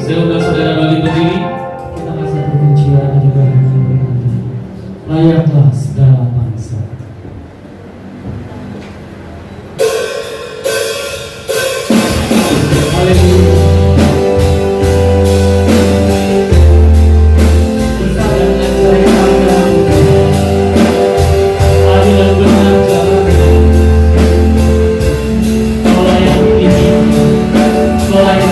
Saya undang saudara bagi berdiri. Kita kasih pujian dan juga hadirat. Layaklah segala bangsa. Haleluya. Kau layak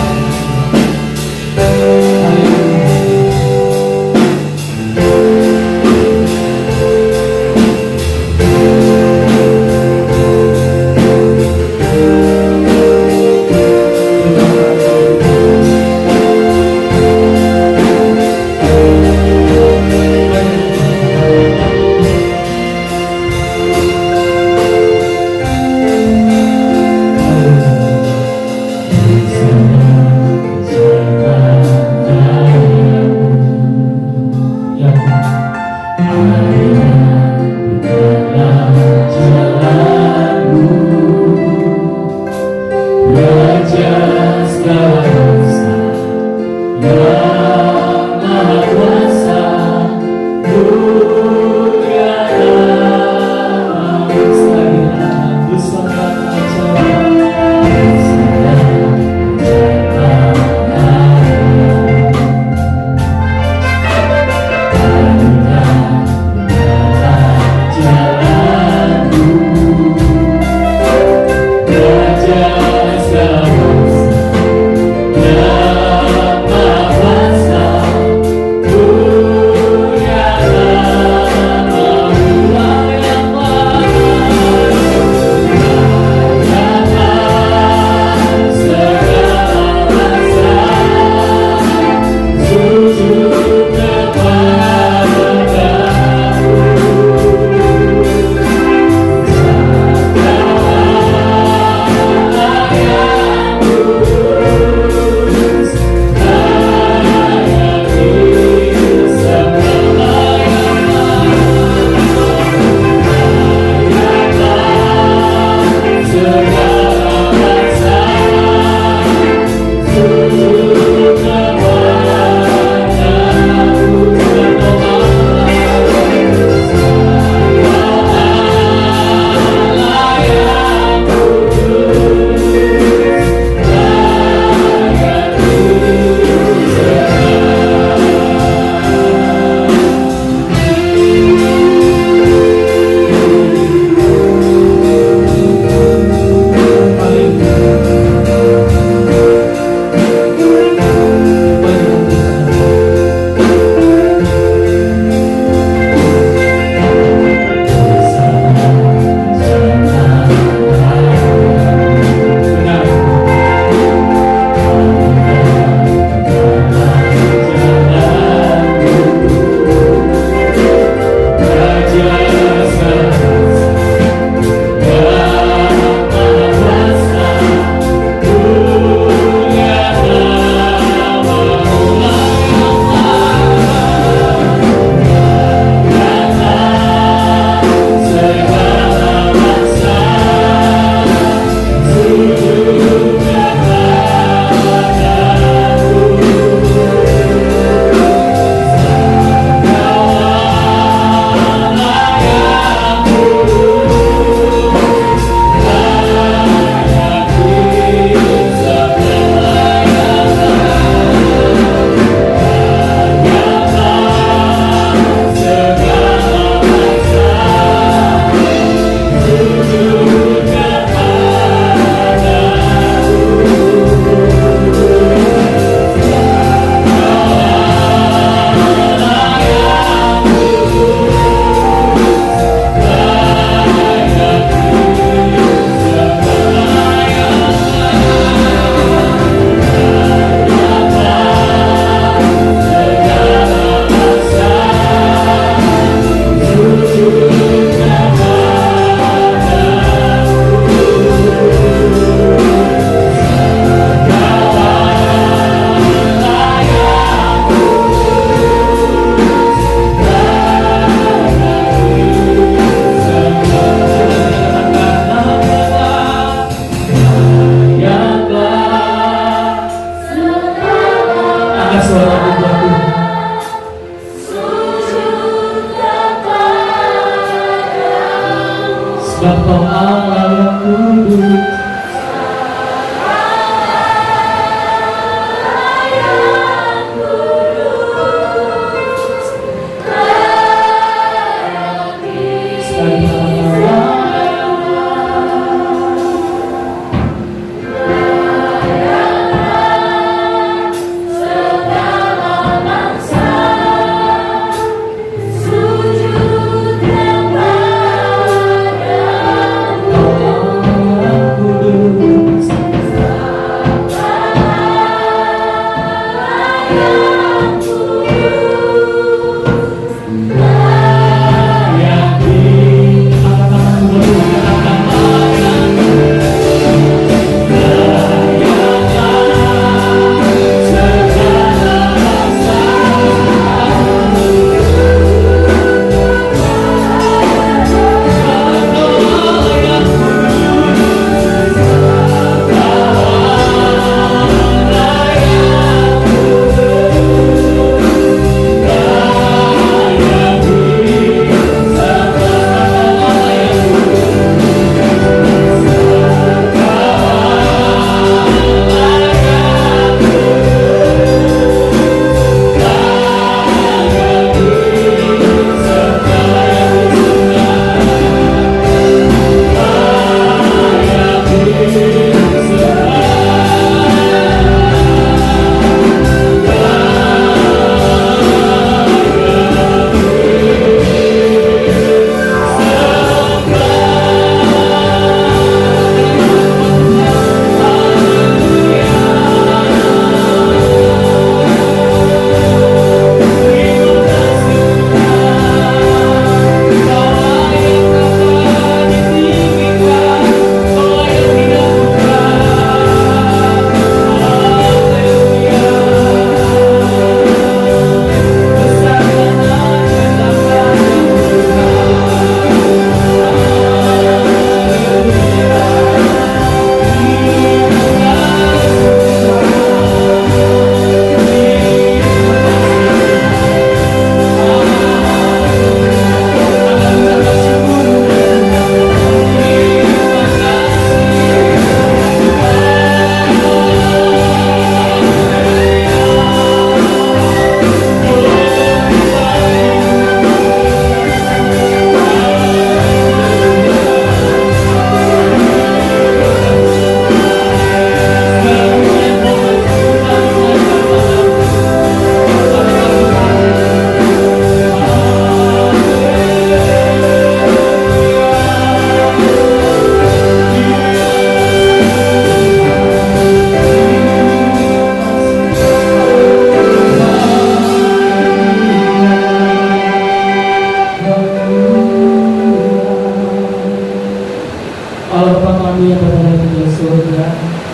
Engkau Allah yang kudus.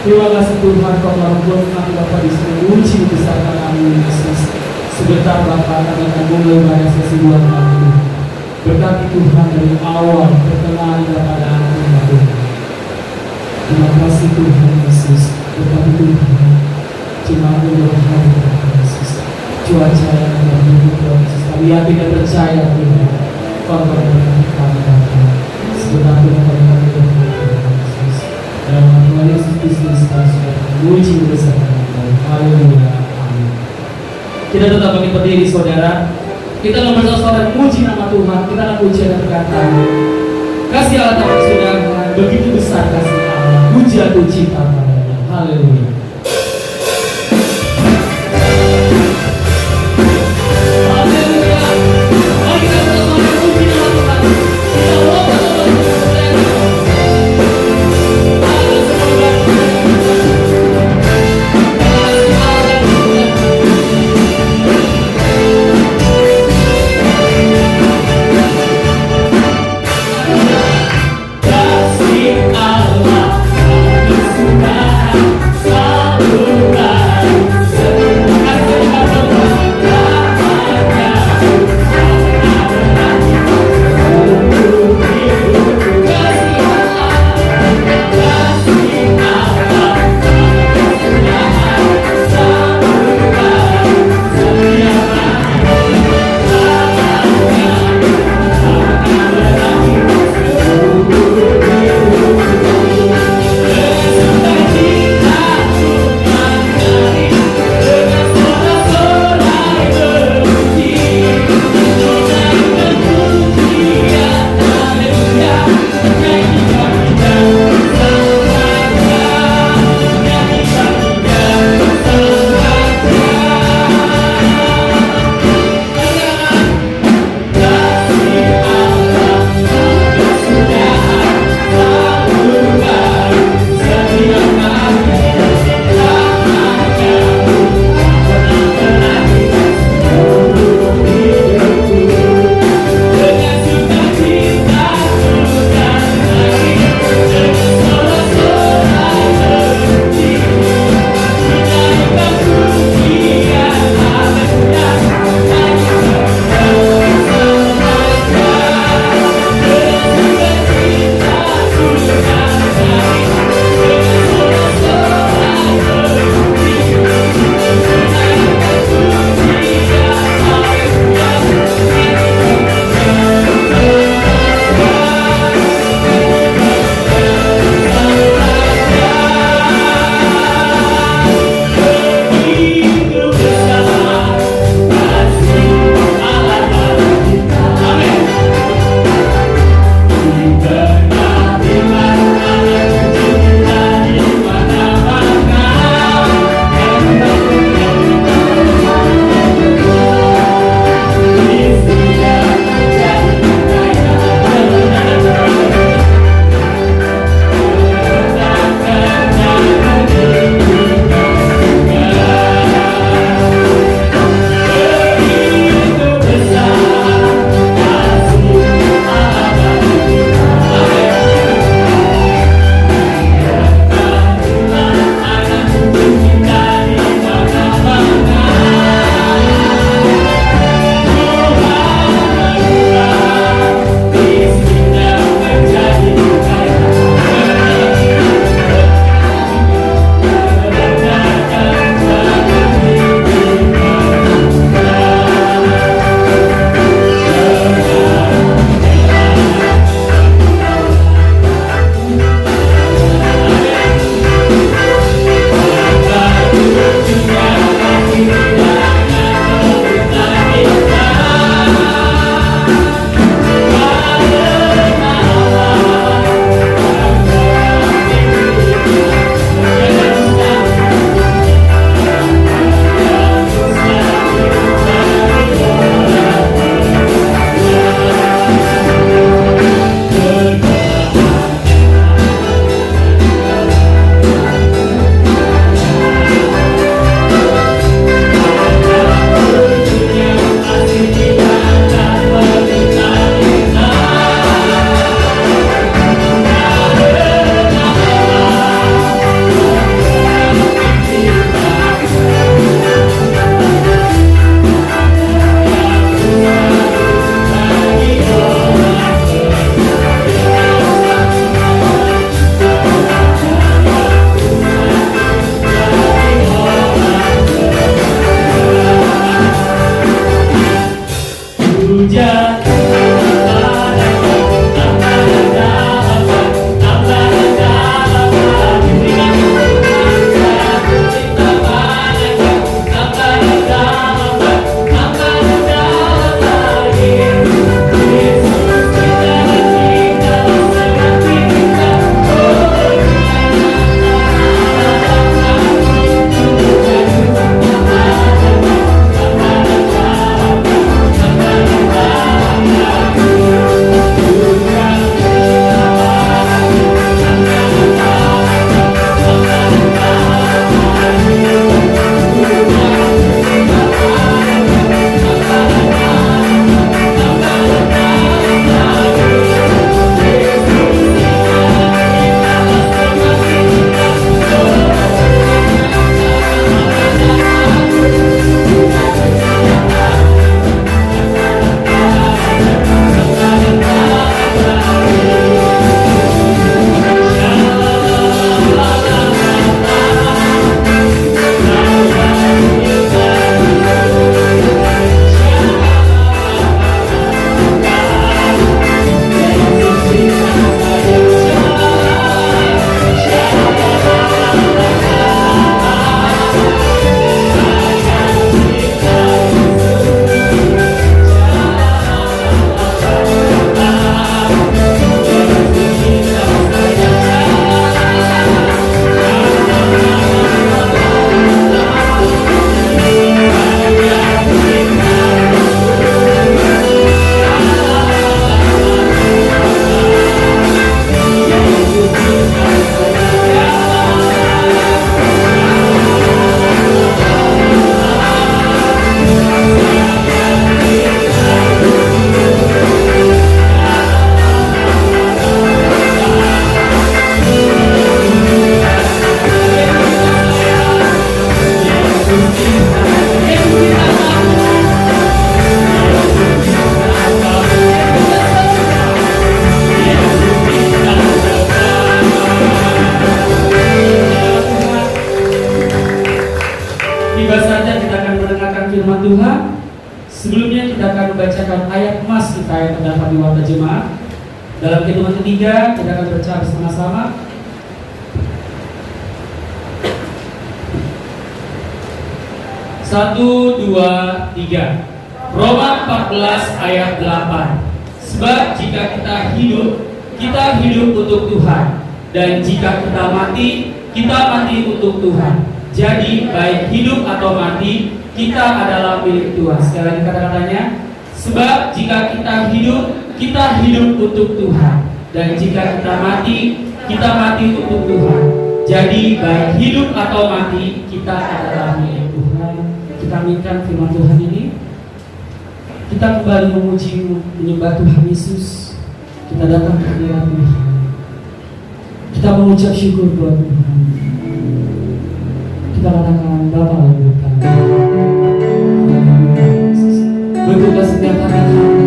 Terima kasih Tuhan, Kau telah membuat kami dapat dipuji besarkan kami Yesus. Sebentar Bapa, kami akan mulai pada sesi buat kami. Berkati Tuhan dari awal pertengahan pada akhir Tuhan. Terima kasih Tuhan Yesus. Berkati Tuhan. Cuma Tuhan Yesus. Cuaca yang berdiri Tuhan Yesus. Kami yakin dan percaya Tuhan. Kau berkati kami Bapa. Sebentar Tuhan kami berkati Yesus. Dalam nama Yesus Kristus kami sudah memuji bersama Engkau. Haleluya. Amin. Kita tetap bangkit berdiri saudara. Kita akan bersama-sama memuji nama Tuhan. Kita akan puji dan berkata, kasih Allah Tuhan sudah begitu besar kasih Allah. Pujian cita padanya. Haleluya. firman Tuhan. Sebelumnya kita akan membacakan ayat emas kita yang terdapat di Warta Jemaat. Dalam hitungan ketiga kita akan baca bersama-sama. 1, 2, 3. Roma 14 ayat 8. Sebab jika kita hidup untuk Tuhan, dan jika kita mati untuk Tuhan. Jadi baik hidup atau mati, kita adalah milik Tuhan. Sekali lagi kata-katanya. Sebab jika kita hidup untuk Tuhan, dan jika kita mati untuk Tuhan. Jadi baik hidup atau mati, kita adalah milik Tuhan. Kita aminkan firman Tuhan ini. Kita kembali memuji, menyembah Tuhan Yesus. Kita datang ke hadirat Tuhan. Kita mengucap syukur buat Tuhan. Kita katakan Bapa yang berkata, berdoa setiap hari kami,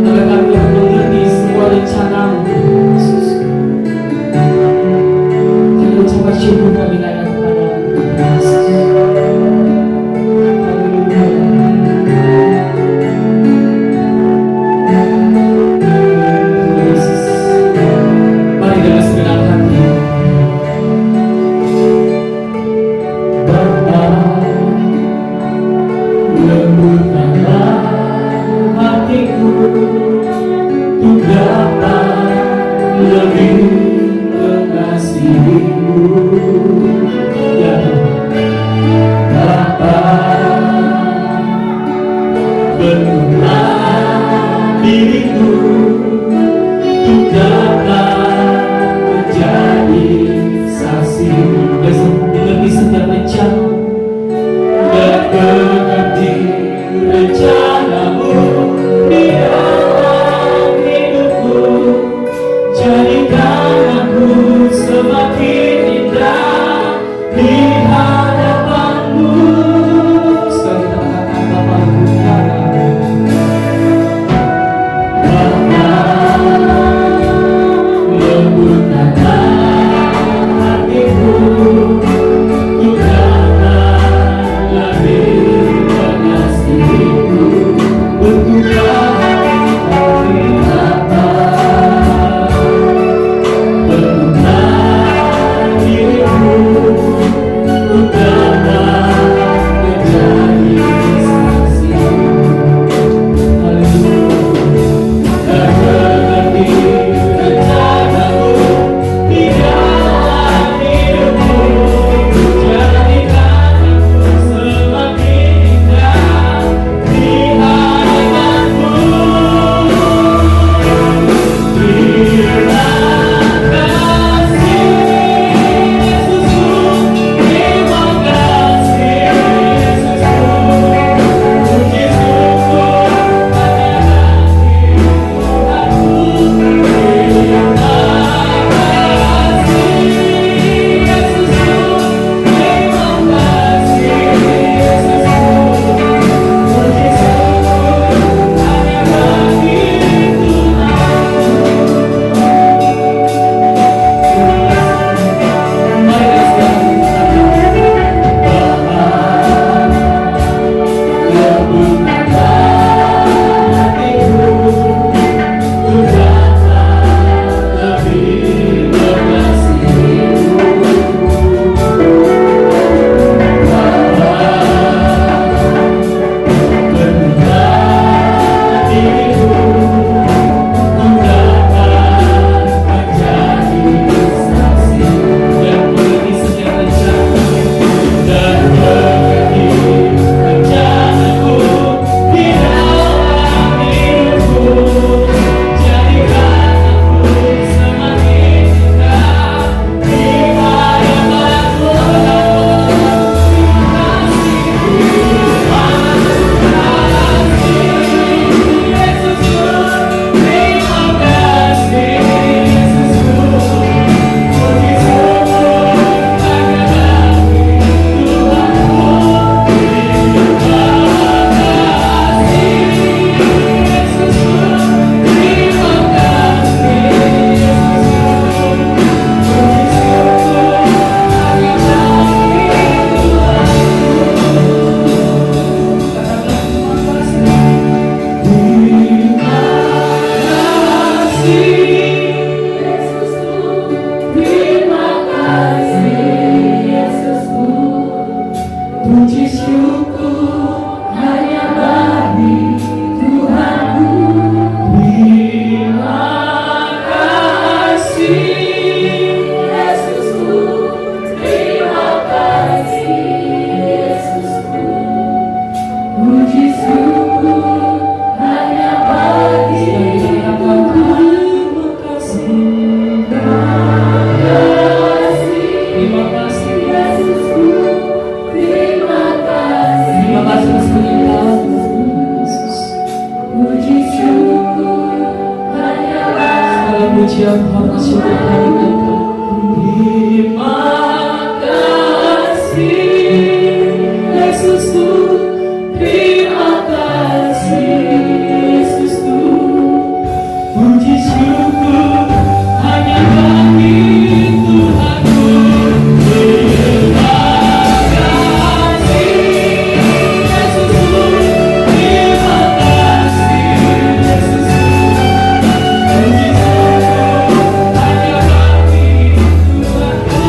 agar kami dapat mengerti semua rencana-Mu, Yesus. Kami mengucapkan syukur kami naikkan kepada-Mu, Yesus. Jadikan pujian, hormat, syukur kami naikkan. Terima kasih Yesusku, terima kasih Yesusku. Puji syukur hanya bagi Tuhanku. Terima kasih Yesusku, terima kasih Yesusku. Puji syukur hanya bagi Tuhanku.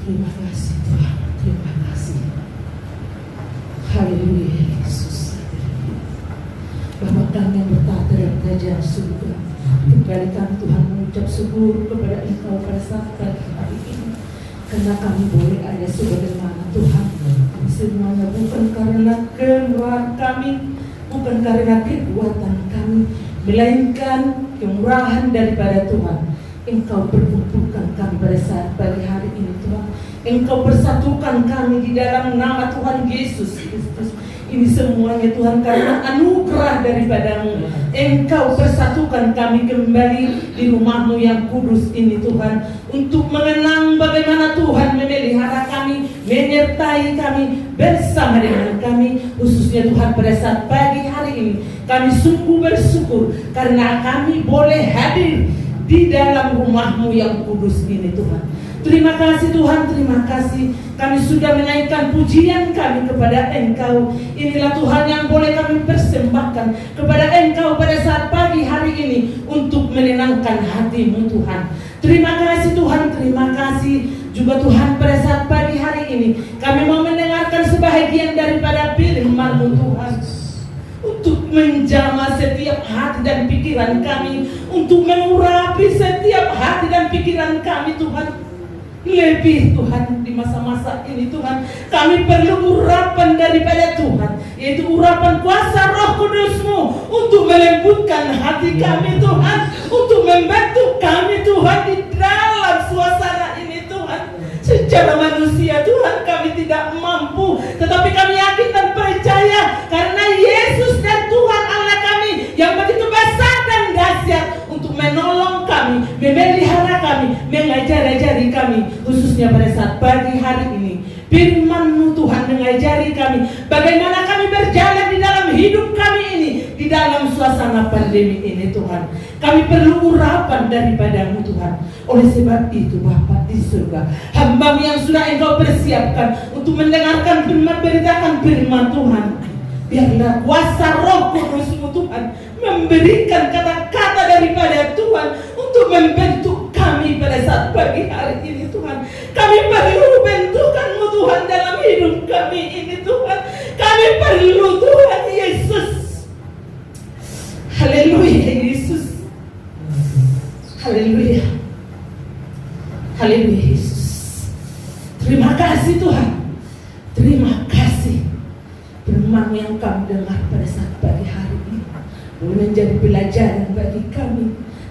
Terima kasih Yesusku, terima kasih kerajaan surga. Kembali kami Tuhan mengucap syukur kepada Engkau pada saat pagi hari ini, karena kami boleh ada sebagaimana Tuhan. Kami semuanya bukan karena kemurahan kami, bukan karena kekuatan kami, melainkan kemurahan daripada Tuhan. Engkau perkumpulkan kami pada saat pagi hari ini Tuhan. Engkau persatukan kami di dalam nama Tuhan Yesus Kristus. Ini semuanya Tuhan karena anugerah daripada-Mu. Engkau persatukan kami kembali di rumah-Mu yang kudus ini Tuhan, untuk mengenang bagaimana Tuhan memelihara kami, menyertai kami, bersama dengan kami. Khususnya Tuhan pada saat pagi hari ini kami sungguh bersyukur karena kami boleh hadir di dalam rumah-Mu yang kudus ini Tuhan. Terima kasih Tuhan, terima kasih. Kami sudah menaikkan pujian kami kepada Engkau. Inilah Tuhan yang boleh kami persembahkan kepada Engkau pada saat pagi hari ini untuk menenangkan hati-Mu Tuhan. Terima kasih Tuhan, terima kasih juga Tuhan pada saat pagi hari ini kami mau mendengarkan sebahagian daripada firman-Mu Tuhan, untuk menjamah setiap hati dan pikiran kami, untuk mengurapi setiap hati dan pikiran kami Tuhan. Lebih Tuhan di masa-masa ini Tuhan, kami perlu urapan daripada Tuhan, yaitu urapan kuasa Roh Kudus-Mu untuk melembutkan hati kami Tuhan, untuk membantu kami Tuhan di dalam suasana ini Tuhan. Secara manusia Tuhan kami tidak mampu, tetapi kami yakin dan percaya karena Yesus dan Tuhan Allah kami yang begitu besar dan dahsyat untuk menolong kami, memelihara kami, mengajari kami, khususnya pada saat pagi hari ini. Firman-Mu Tuhan mengajari kami bagaimana kami berjalan di dalam hidup kami ini, di dalam suasana pandemi ini Tuhan. Kami perlu urapan daripada-Mu Tuhan. Oleh sebab itu Bapa di surga, hamba-Mu yang sudah Engkau persiapkan untuk mendengarkan firman, beritakan firman Tuhan, biarlah kuasa Roh Kudus-Mu Tuhan memberikan kata-kata daripada Tuhan untuk membentuk kami pada saat pagi hari ini Tuhan. Kami perlu bentukan-Mu Tuhan dalam hidup kami ini Tuhan. Kami perlu Tuhan Yesus. Haleluya Yesus. Haleluya. Haleluya Yesus. Terima kasih Tuhan. Terima kasih. Firman yang kami dengar pada saat pagi hari ini boleh menjadi pelajaran bagi kami.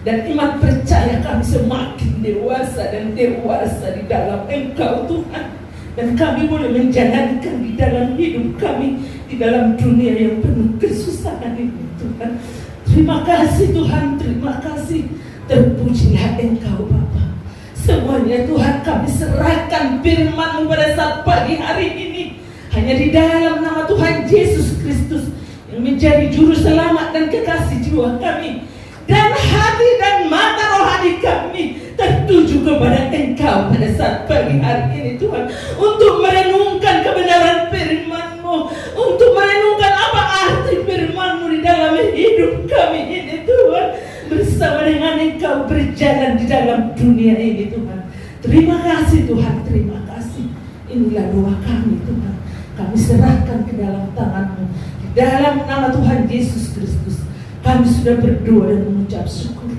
Dan iman percaya kami semakin dewasa dan dewasa di dalam Engkau Tuhan. Dan kami boleh menjalankan di dalam hidup kami, di dalam dunia yang penuh kesusahan ini Tuhan. Terima kasih Tuhan, terima kasih. Terpujilah Engkau Bapa. Semuanya Tuhan kami serahkan firman-Mu pada saat pagi hari ini. Hanya di dalam nama Tuhan Yesus Kristus yang menjadi juru selamat dan kekasih jiwa kami. Dan hati dan mata rohani kami tertuju kepada Engkau pada saat pagi hari ini Tuhan. Untuk merenungkan kebenaran firman-Mu, untuk merenungkan apa arti firman-Mu di dalam hidup kami ini Tuhan. Bersama dengan Engkau berjalan di dalam dunia ini Tuhan. Terima kasih Tuhan, terima kasih. Inilah doa kami Tuhan. Kami serahkan ke dalam tangan-Mu. Di dalam nama Tuhan Yesus Kristus kami sudah berdoa dan mengucap syukur.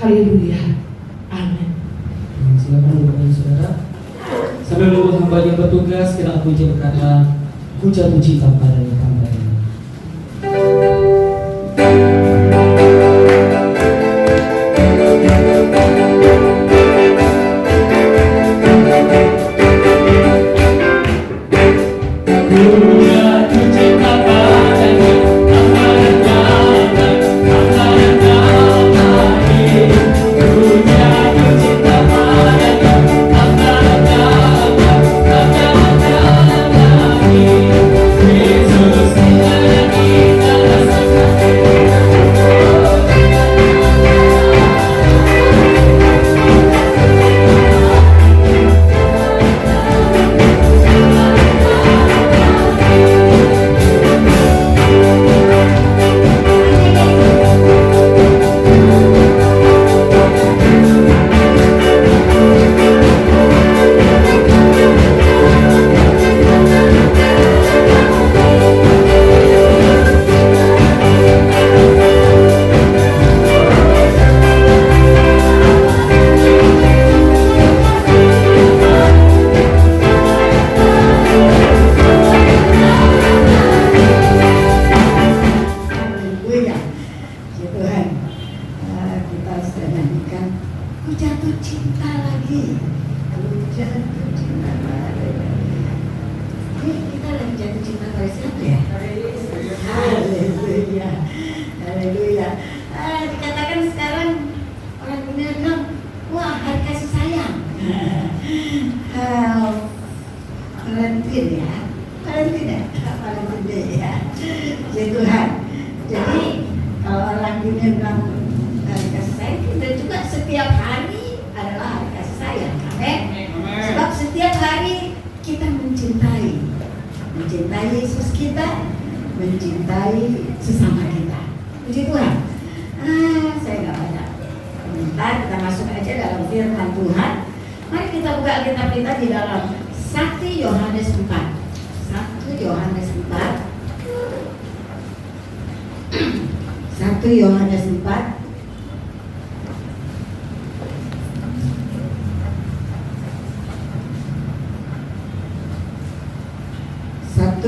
Haleluya. Amin. Silakan Bapak Saudara. Sambil menunggu hamba yang bertugas, kita puji berkata, ku jatuh cinta pada hamba ini.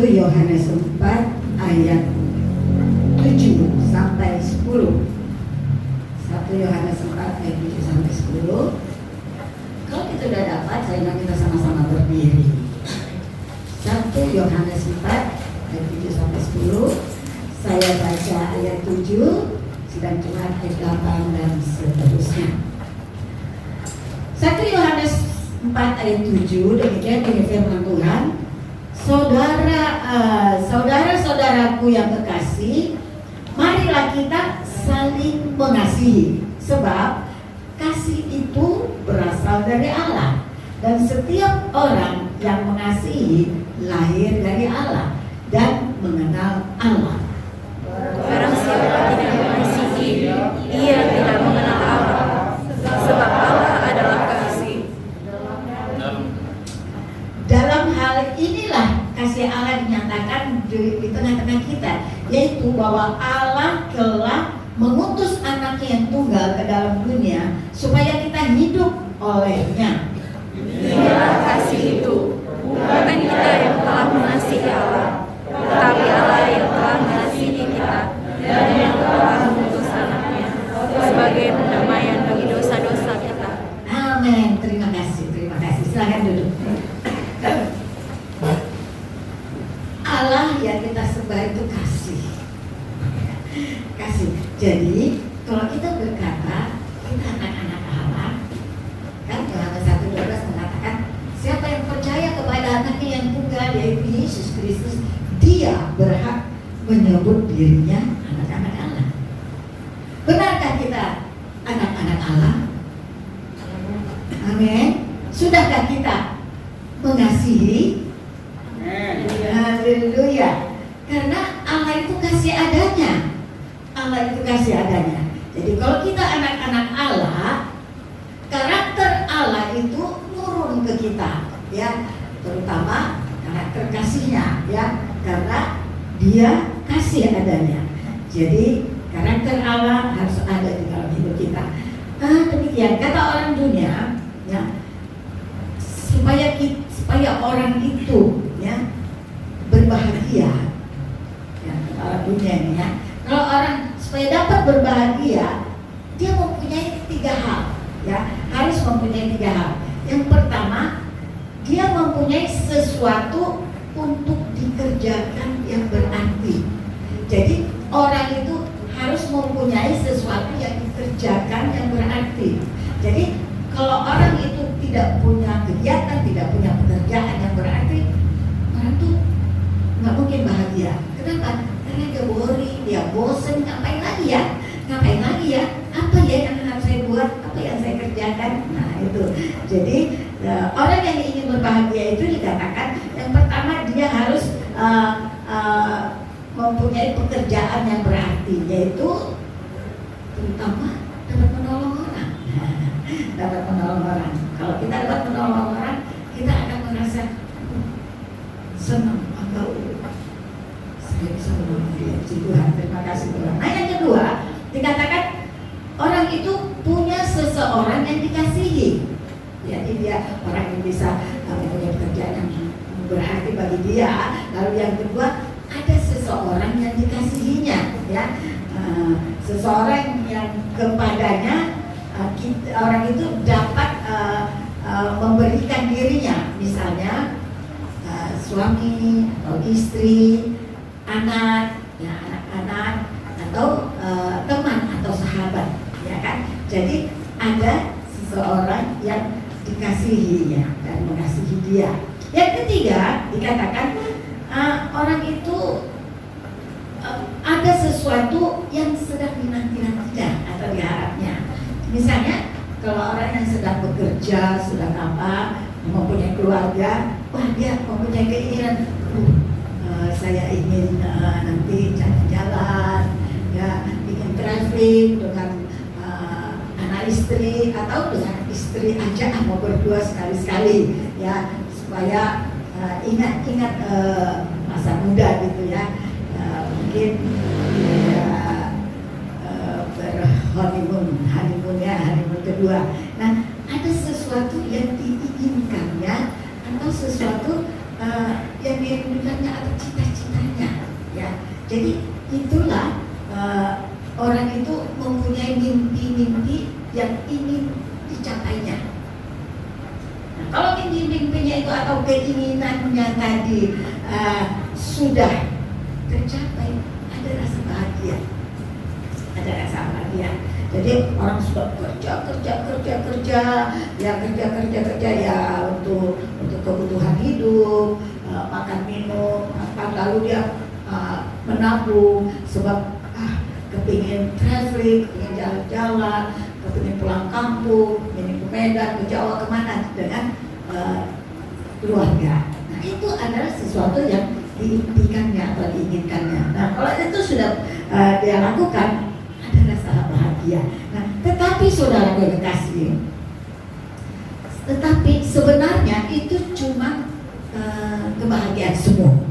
Yohanes 4 ayat 7 sampai 10. 1 Yohanes 4 ayat 7 sampai 10. Kalau kita sudah dapat, saya ingin kita sama-sama berdiri. 1 Yohanes 4 ayat 7 sampai 10. Saya baca ayat 7, sedang Tuhan ayat 8 dan seterusnya. 1 Yohanes 4 ayat 7, demikian bunyi firman Tuhan. Saudara-saudaraku yang kekasih, marilah kita saling mengasihi, sebab kasih itu berasal dari Allah, dan setiap orang yang mengasihi lahir dari Allah dan mengenal Allah. Barang siapa tidak mengasihi, ia tidak mengenal Allah, sebab Allah adalah kasih. Dalam Tuhan nyatakan di tengah-tengah kita, yaitu bahwa Allah telah mengutus anaknya yang tunggal ke dalam dunia supaya kita hidup olehnya. Inilah kasih itu, bukan kita yang telah mengasihi Allah, tetapi Allah yang telah mengasihi kita dan yang telah mengutus anaknya sebagai pendamaian bagi dosa-dosa kita. Amin. Terima kasih. Silakan duduk. Allah yang kita sembah itu kasih. Kasih. Jadi kalau kita berkata kita anak-anak Allah, kan Yohanes 1:12 mengatakan siapa yang percaya kepada anaknya yang tunggal yaitu Yesus Kristus, dia berhak menyebut dirinya anak-anak Allah. Benarkah kita anak-anak Allah? Amin. Sudahkah kita mengasihi? Haleluya. Karena Allah itu kasih adanya. Allah itu kasih adanya. Jadi kalau kita anak-anak Allah, karakter Allah itu turun ke kita, ya, terutama karakter kasihnya, ya, karena Dia kasih adanya. Jadi karakter Allah harus ada di dalam hidup kita. Demikian kata orang dunia, ya, supaya orang itu, ya, berbahagia, ya, orang dunia ini, ya. Kalau orang supaya dapat berbahagia, dia mempunyai 3 hal, ya, harus mempunyai 3 hal. Yang pertama, dia mempunyai sesuatu untuk dikerjakan yang berarti. Jadi orang itu harus mempunyai sesuatu yang dikerjakan yang berarti. Jadi kalau orang itu tidak punya kegiatan, tidak punya pekerjaan yang berarti, orang itu nggak mungkin bahagia. Kenapa? Karena dia boring, dia bosen. Ngapain lagi ya? Apa ya yang harus saya buat? Apa yang saya kerjakan? Nah itu. Jadi orang yang ingin berbahagia itu dikatakan yang pertama dia harus mempunyai pekerjaan yang berarti, yaitu terutama dapat menolong orang. Dapat menolong orang. Kalau kita dapat menolong orang, kita akan merasa senang atau saya bisa menolong dia. Tuhan, terima kasih Tuhan. Nah yang kedua, dikatakan orang itu punya seseorang yang dikasihi. Jadi dia orang yang bisa mempunyai pekerjaan yang berarti bagi dia. Lalu yang kedua, ada seseorang yang dikasihinya, ya, seseorang yang kepadanya orang itu dapat memberikan dirinya, misalnya suami atau istri, anak, ya, anak-anak atau teman atau sahabat, ya kan? Jadi ada seseorang yang dikasihinya dan mengasihi dia. Yang ketiga dikatakan orang itu ada sesuatu yang sedang dinanti-nantikan atau diharapnya. Misalnya kalau orang yang sedang bekerja, sedang mempunyai keluarga, wah dia mempunyai keinginan, saya ingin nanti jalan-jalan, ya, ingin traveling dengan anak istri atau dengan istri aja, mau berdua sekali-sekali, ya, supaya ingat-ingat masa muda gitu, ya, mungkin ya, honeymoon kedua. Nah, ada sesuatu yang diinginkannya atau sesuatu yang dirindukannya atau cita-citanya, ya. Jadi itulah orang itu mempunyai mimpi-mimpi yang ingin dicapainya. Nah, kalau mimpi-mimpinya itu atau keinginannya tadi sudah tercapai, ada rasa bahagia. Jadi orang sudah kerja ya untuk kebutuhan hidup, makan minum, lalu dia menabung sebab kepingin traveling, kepingin jalan-jalan, kepingin pulang kampung, kepingin ke Medan, ke Jawa, kemana dengan keluarga. Nah itu adalah sesuatu yang diimpikannya atau diinginkannya. Nah kalau itu sudah dia lakukan, ada rasa bahagia. Nah tetapi saudara yang kekasih, tetapi sebenarnya itu cuma kebahagiaan semu.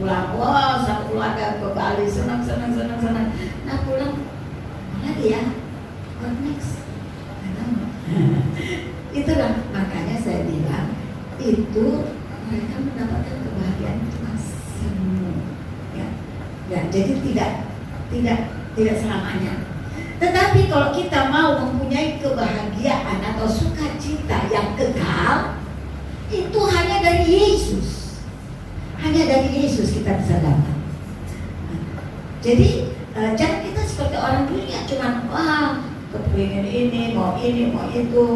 pulang, wah satu keluarga ke Bali, senang. Nah pulang lagi ya, what next? Itulah makanya saya bilang itu mereka mendapatkan kebahagiaan cuma semu, ya. Jadi tidak selamanya. Tetapi kalau kita mau mempunyai kebahagiaan atau sukacita yang kekal, itu hanya dari Yesus. Hanya dari Yesus kita bisa dapat. Jadi jangan kita seperti orang dunia, cuman kepingin ini, mau itu,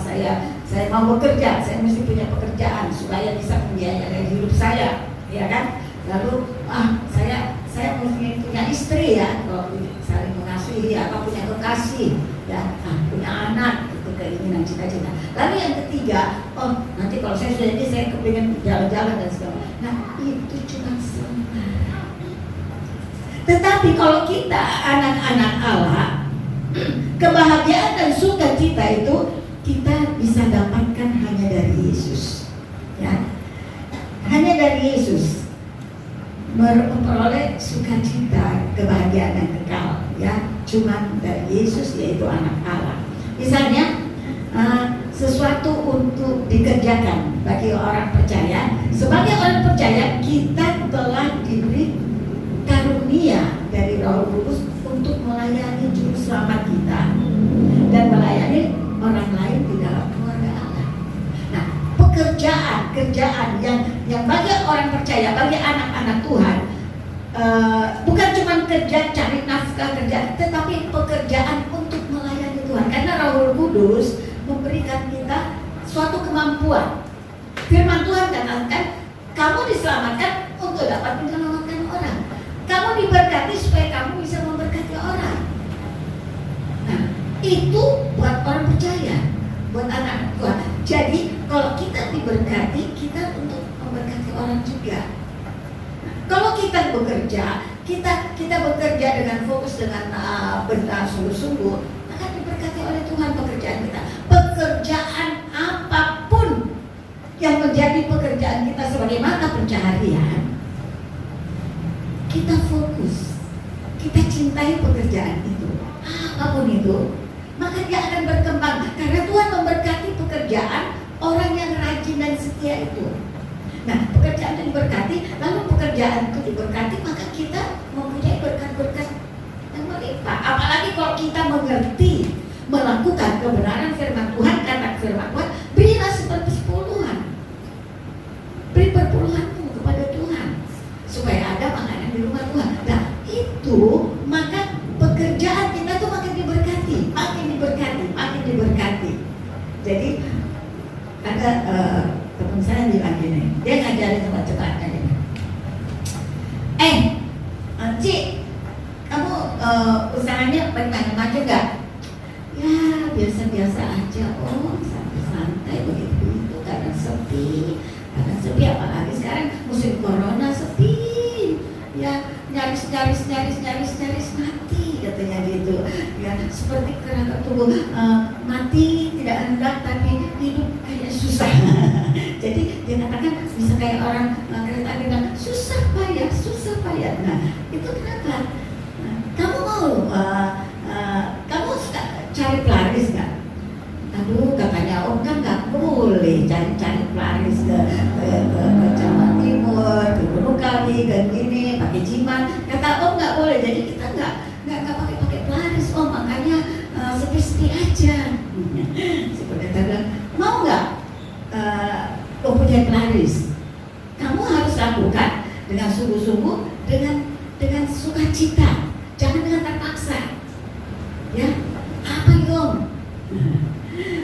saya mau bekerja, saya mesti punya pekerjaan supaya bisa membiayai hidup saya, ya kan? Lalu saya mesti punya istri ya, kalau saling mengasihi, atau punya kekasih, ya, punya anak, itu keinginan cita-cita. Lalu yang ketiga, nanti kalau saya sudah ini saya kepingin jalan-jalan dan segala. Nah itu cuma sementara. Tetapi kalau kita anak-anak Allah, kebahagiaan dan sukacita itu kita bisa dapatkan hanya dari Yesus, ya, hanya dari Yesus. Memperoleh sukacita, kebahagiaan yang kekal, ya, cuma dari Yesus, yaitu anak Allah. Misalnya sesuatu untuk dikerjakan bagi orang percaya. Sebagai orang percaya kita telah diberi karunia dari Roh Kudus untuk melayani juru selamat kita dan melayani orang lain di dalam keluarga Allah. Nah, kerjaan yang bagi orang percaya, bagi anak-anak Tuhan, bukan cuma kerja cari nafkah kerja, tetapi pekerjaan untuk melayani Tuhan. Karena Roh Kudus memberikan kita suatu kemampuan. Firman Tuhan katakan, kamu diselamatkan untuk dapat menyelamatkan orang. Kamu diberkati supaya kamu bisa memberkati orang. Nah, itu buat orang percaya, buat anak Tuhan. Jadi kalau kita diberkati, kita untuk memberkati orang juga. Nah, kalau kita bekerja, kita bekerja dengan fokus, dengan benar sungguh-sungguh, maka diberkati oleh Tuhan pekerjaan kita. Pekerjaan apapun yang menjadi pekerjaan kita sebagai mata pencaharian, kita fokus, kita cintai pekerjaan itu, apapun itu, maka dia akan berkembang. Karena Tuhan memberkati pekerjaan orang yang rajin dan setia itu. Nah, pekerjaan itu diberkati, lalu pekerjaan itu diberkati, maka kita mempunyai berkat-berkat yang melimpah. Apalagi kalau kita mengerti, melakukan kebenaran firman Tuhan, kata firman Tuhan, berilah seperti sepuluhan, beri perpuluhanmu kepada Tuhan, supaya ada makanan di rumah Tuhan. Nah, itu maka pekerjaan kita tuh makin diberkati, makin diberkati. Jadi ada teman saya bilang gini, dia ngajarin cepat-cepat gini. Cik, kamu usahanya pengen maju nggak? Ya biasa-biasa aja, santai-santai begitu itu, karena sepi apalagi sekarang musim corona sepi, ya nyaris mati katanya gitu, ya seperti kerangka tubuh mati tidak hendak tapi hidup kayak susah. Jadi dia katakan bisa kayak orang kereta bilang susah payah. Nah itu kenapa? Nah, kamu mau kamu suka cari pelaris nggak? Aduh katanya nggak boleh cari pelaris ke Jawa Timur, ke Gunung Kawi, ke gini pakai jimat. Kata nggak boleh, jadi kita nggak pakai pelaris. Makanya sepi-sepi aja. Si pendeta bilang, mau nggak punya pelaris? Kamu harus lakukan dengan sungguh-sungguh, dengan sukacita, jangan dengan terpaksa. Ya, apa Yom?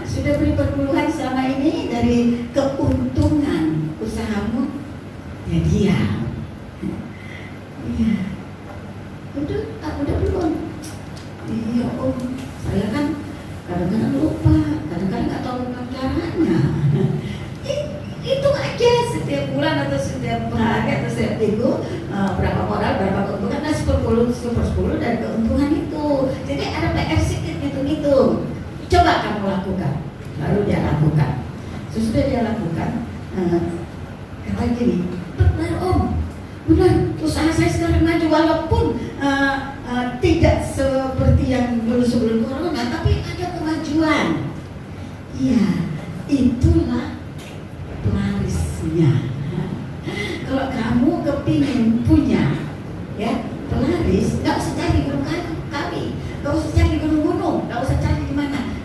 Sudah beri perpuluhan selama ini dari keuntungan usahamu, ya diam. Iya, udah belum? Iya Om, saya kan kadang-kadang lupa, kadang-kadang nggak tahu caranya. Itu aja setiap bulan atau setiap hari atau setiap minggu berapa modal, berapa keuntungan, nah 10% dari keuntungan itu. Jadi ada PR sedikit gitu. Coba kamu lakukan, baru dia lakukan. Sesudah dia lakukan, kata gini, benar Om, benar Iya, itulah pelarisnya. Kalau kamu kepingin punya ya pelaris, nggak usah cari gunung kawi, nggak usah cari gunung-gunung, nggak usah cari di mana,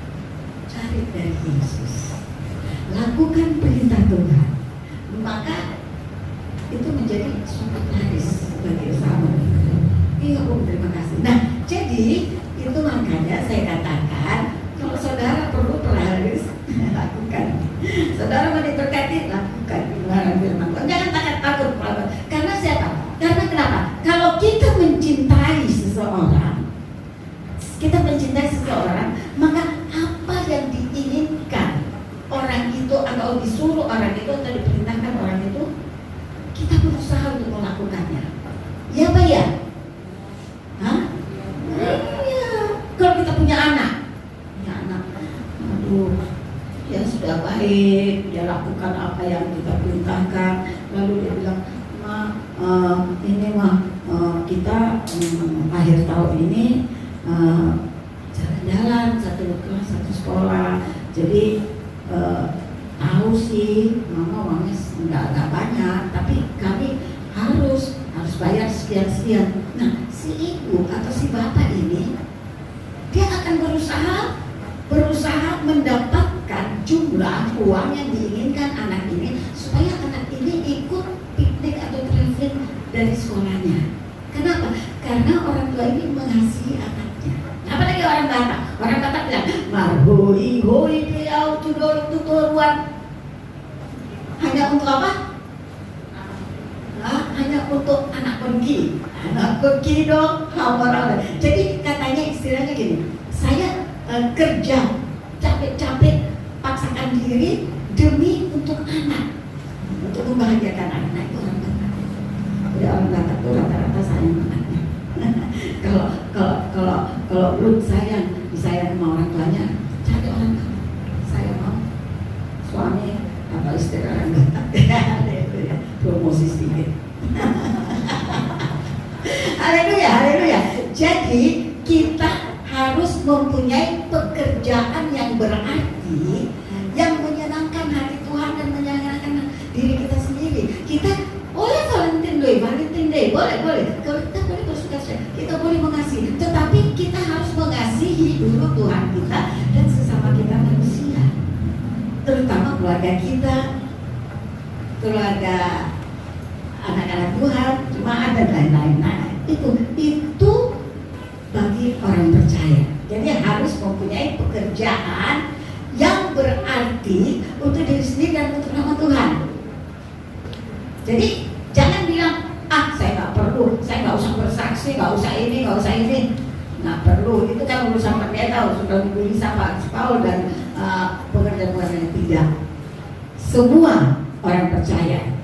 cari dari Yesus. Lakukan perintah Tuhan, maka itu menjadi suatu pelaris bagi usahamu. Iya, terima kasih. Nah, jadi itu makanya saya katakan kalau saudara perlu pelaris, lakukan. Saudara mau diberkati, lakukan kebenaran firman Tuhan. Jangan takut. Karena siapa? Karena kenapa? Kalau kita mencintai seseorang, maka apa yang diinginkan orang itu atau disuruh orang itu atau diperintahkan orang itu, kita berusaha untuk melakukannya. Ya Pak ya? Hah? Iya. Kalau kita punya anak, aduh, ya sudah baik, dia lakukan apa yang kita perintahkan, lalu dia bilang, ini kita akhir tahun ini jalan-jalan satu kelas satu sekolah, jadi tahu sih mama uangnya nggak banyak, tapi kami harus bayar sekian. Nah, si ibu atau si bapak ini dia akan berusaha mendapatkan jumlah uang yang diinginkan anak ini supaya anak ini ikut piknik atau traveling dari sekolahnya. Kenapa? Karena orang tua ini mengasihi anaknya. Apalagi orang Batak bilang, marhoi dia tuturuan. Hanya untuk apa? Hanya untuk anak pergi dong. Jadi katanya istilahnya gini, saya kerja capek-capek paksakan diri demi untuk anak, untuk membahagiakan anak. Nah, itu orang Batak. Jadi orang Batak itu rata-rata sayang anaknya. Kalau belum disayang sama orang tuanya, cari orang kaya. Saya mau suami atau istri orang Batak. Promosi sedikit. Haleluya. Jadi kita harus mempunyai pekerjaan yang berarti, yang menyenangkan hati Tuhan dan menyenangkan diri kita sendiri. Kita boleh Valentine Day, boleh. Kalau kita boleh bersuka-cita, kita boleh mengasihi. Tetapi kita harus mengasihi dulu Tuhan kita dan sesama kita manusia, terutama keluarga kita, keluarga anak-anak Tuhan, jemaat dan lain-lain. Nah, itu bagi orang percaya. Jadi harus mempunyai pekerjaan yang berarti untuk diri sendiri dan untuk nama Tuhan. Jadi jangan bilang, saya nggak perlu, saya nggak usah bersaksi, nggak usah ini, nggak perlu. Itu kan urusan pendeta, sudah bisa Pak Paul dan pekerjaan-pekerjaan. Tidak. Semua orang percaya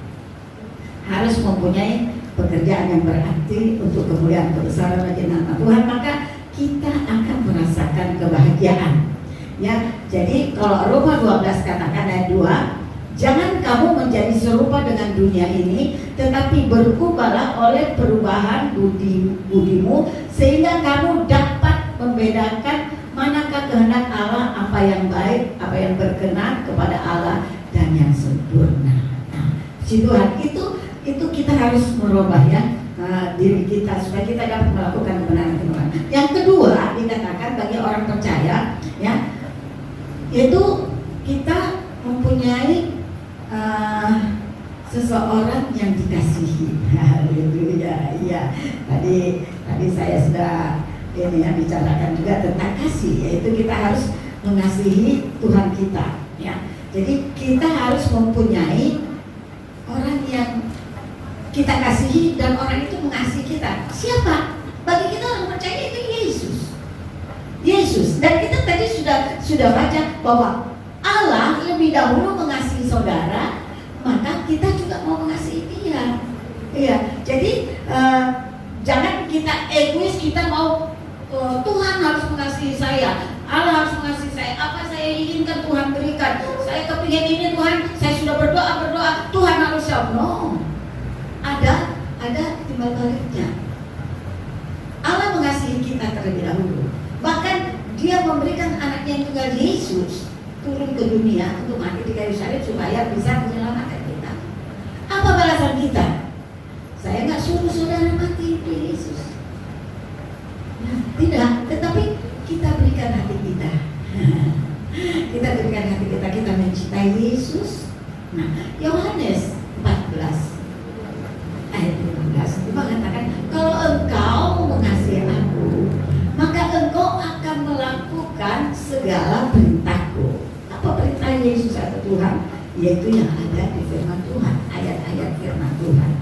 harus mempunyai pekerjaan yang berarti untuk kemuliaan kebesaran bagi nama Tuhan, maka kita akan merasakan kebahagiaan. Ya, jadi kalau Roma 12 katakan ayat 2, jangan kamu menjadi serupa dengan dunia ini, tetapi berubahlah oleh perubahan budimu, sehingga kamu dapat membedakan manakah kehendak Allah, apa yang baik, apa yang berkenan kepada Allah dan yang sempurna. Nah, si Tuhan itu kita harus merubah ya diri kita supaya kita dapat melakukan kebenaran Tuhan. Yang kedua dikatakan bagi orang percaya ya, yaitu kita mempunyai seseorang yang dikasihi. Haleluya. Iya. Tadi saya sudah bicarakan juga tentang kasih, yaitu kita harus mengasihi Tuhan kita ya. Jadi kita harus mempunyai orang yang kita kasihi dan orang itu mengasihi kita. Siapa? Bagi kita orang percaya itu Yesus. Dan kita tadi sudah baca bahwa Allah lebih dahulu mengasihi saudara, maka kita juga mau mengasihi dia. Iya. Jadi jangan kita egois, kita mau Tuhan harus mengasihi saya, Allah harus mengasihi saya. Apa saya inginkan Tuhan berikan. Saya kepingin ini Tuhan, saya sudah berdoa, Tuhan harus jawab. No. Ada timbal baliknya. Allah mengasihi kita terlebih dahulu. Bahkan Dia memberikan anaknya yang tunggal Yesus. Tuh turun ke dunia untuk mati di kayu salib supaya bisa menyelamatkan kita. Apa balasan kita? Saya nggak suruh saudara mati di Yesus. Nah, tidak, tetapi kita berikan hati kita. Kita berikan hati kita, kita mencintai Yesus. Nah, Yohanes 14 ayat 15 itu mengatakan, kalau engkau mengasihi aku, maka engkau akan melakukan segala perintahku. Apa perintah Yesus atau Tuhan? Yaitu yang ada di firman Tuhan, ayat-ayat firman Tuhan.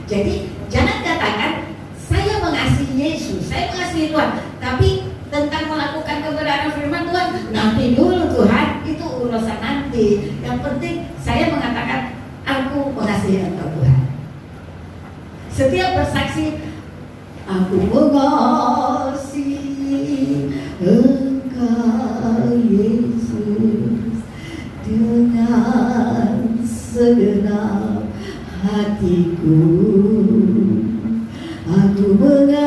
Jadi jangan katakan saya mengasihi Yesus, saya mengasihi Tuhan, tapi tentang melakukan kebenaran firman Tuhan nanti dulu Tuhan, itu urusan nanti. Yang penting saya mengatakan aku mengasihi engkau Tuhan. Setiap bersaksi aku mengasihi engkau Yesus dengan segenap hatiku, aku mengasihi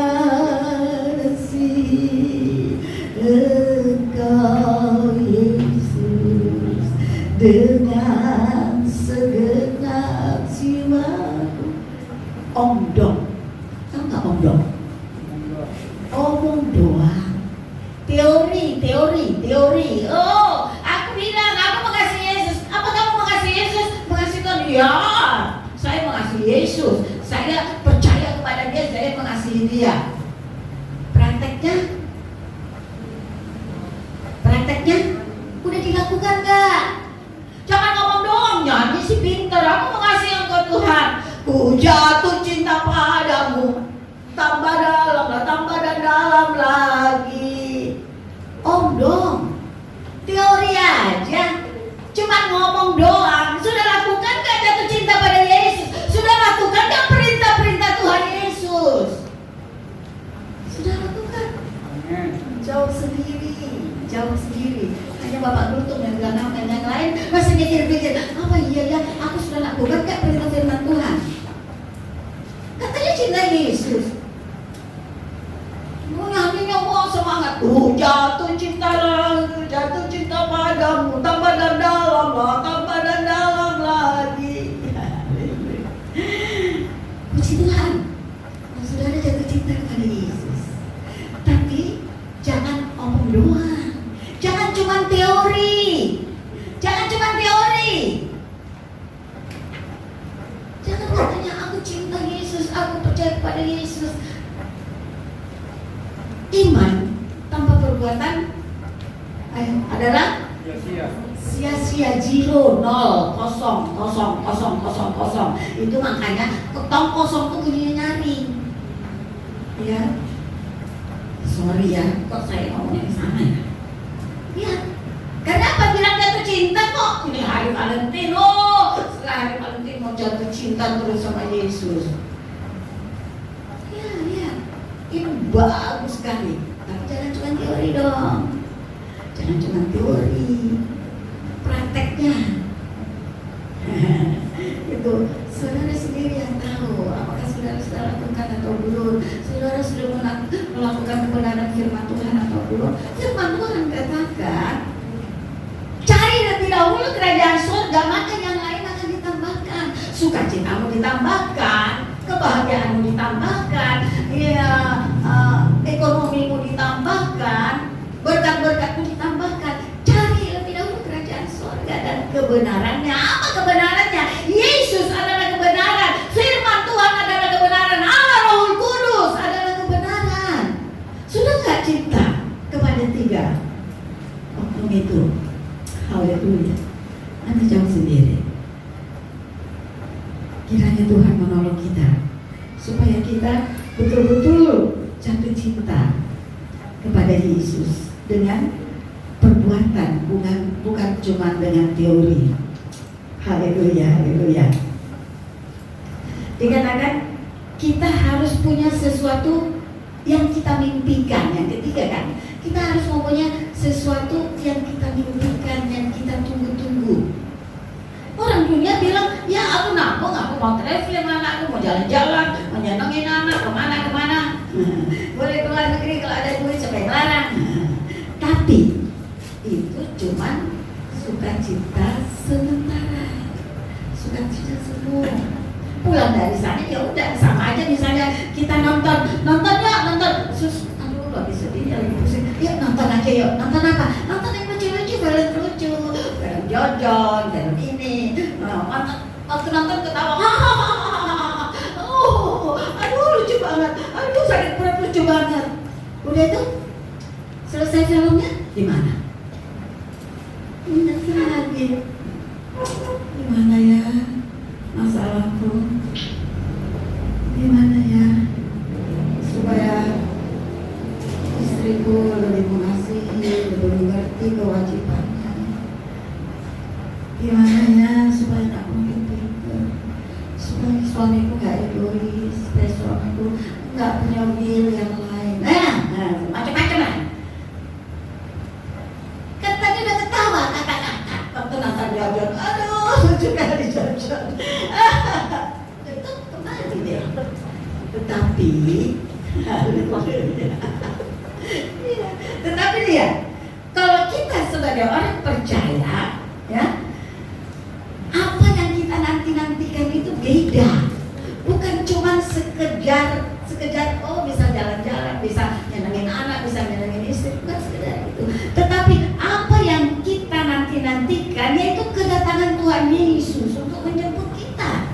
engkau Yesus dengan segenap jiwaku. Omdom, tahu nggak omdom? Omong doang, teori. Oh, aku bilang aku mengasihi Yesus. Apa kamu mengasihi Yesus? Mengasihi Tuhan? Ya, saya mengasihi Yesus. Saya percaya kepada Dia, saya mengasihi Dia. Prakteknya udah dilakukan nggak? Jangan ngomong doang, nyanyi sih pintar. Aku mengasihi Engkau Tuhan. Ku jatuh cinta padamu, tambah dan dalam lagi. Dong, teori aja, cuma ngomong doang. Sudah lakukan gak jatuh cinta pada Yesus? Sudah lakukan gak perintah-perintah Tuhan Yesus? Sudah lakukan? Jawab sendiri. Hanya Bapak Gultung yang bilang apa, yang lain masih mikir-mikir, apa iya ya, aku sudah lakukan gak perintah firman Tuhan? Katanya cinta Yesus. Nyanyinya wah semangat. Jatuh cinta padamu, tambah dan dalam lagi. Puji Tuhan, saudara jatuh cinta kepada Yesus. Tapi jangan omong doang, jangan cuma teori. Jangan katanya aku cinta Yesus, aku percaya kepada Yesus. Iman tanpa perbuatan adalah sia-sia, zero, nol, kosong. Itu makanya tong kosong tuh bunyinya nyaring. Ya, sorry ya, kok saya ngomongnya di sana ya? Ya, karena apa bilang jatuh cinta kok? Ini hari Valentino, setelah hari Valentino jatuh cinta terus sama Yesus. Ya, itu bagus sekali. Tapi jangan cuma teori dong. Jangan cuma teori, prakteknya. Itu saudara sendiri yang tahu apakah saudara sudah lakukan atau belum. Saudara sudah melakukan kebenaran firman Tuhan atau belum. Firman Tuhan katakan, cari lebih dahulu kerajaan surga, maka yang lain akan ditambahkan. Sukacitamu ditambahkan, kebahagiaanmu ditambahkan, ya, ekonomimu ditambahkan, berkat-berkatmu ditambahkan. Cari lebih dahulu kerajaan surga dan kebenarannya. Apa kebenarannya? Yesus adalah kebenaran, firman Tuhan adalah kebenaran, Allah Rohul Kudus adalah kebenaran. Sudah gak cinta kepada tiga oknum itu? Haleluya. Nanti jawab sendiri. Kiranya Tuhan menolong kita supaya kita betul-betul jatuh cinta kepada Yesus dengan perbuatan, bukan cuma dengan teori. Haleluya. Dikatakan kita harus punya sesuatu yang kita mimpikan. Yang ketiga kan, kita harus mempunyai sesuatu yang kita mimpikan, yang kita tunggu-tunggu. Orang dunia bilang, ya aku nabung, aku mau traveling, aku mau jalan-jalan, mau nyenengin anak, kemana. Boleh keluar negeri kalau ada duit, siapa yang larang. Tapi itu cuman sementara, sukacita semua. Pulang dari sana ya udah sama aja, misalnya kita nonton sus, aduh lagi sedih lagi pusing, yuk nonton aja yuk, nonton apa? Nonton yang lucu-lucu, film Jojon, film ini, waktu nonton ketawa, aduh lucu banget, aduh sakit perut lucu banget. Udah itu selesai filmnya di mana? Ingat lagi, gimana ya masalahku? Gimana ya supaya istriku lebih mengasihi, lebih mengerti kewajibannya? Gimana ya supaya tak makin pintar, supaya suamiku gak egois, supaya suamiku gak punya will yang lain. Macam-macam lah. Kan tadi udah ketawa kata-kata waktu nonton Jojon. Aduh, lucu kali Jojon. Itu kembali deh. Tetapi lihat, kalau kita sebagai orang percaya, ya, apa yang kita nantikan itu beda. Bukan cuma sekedar oh bisa jalan-jalan, bisa nyenengin anak, bisa nyenengin istri, bukan sekedar itu. Tetapi apa yang kita nantikan yaitu kedatangan Tuhan Yesus untuk menjemput kita.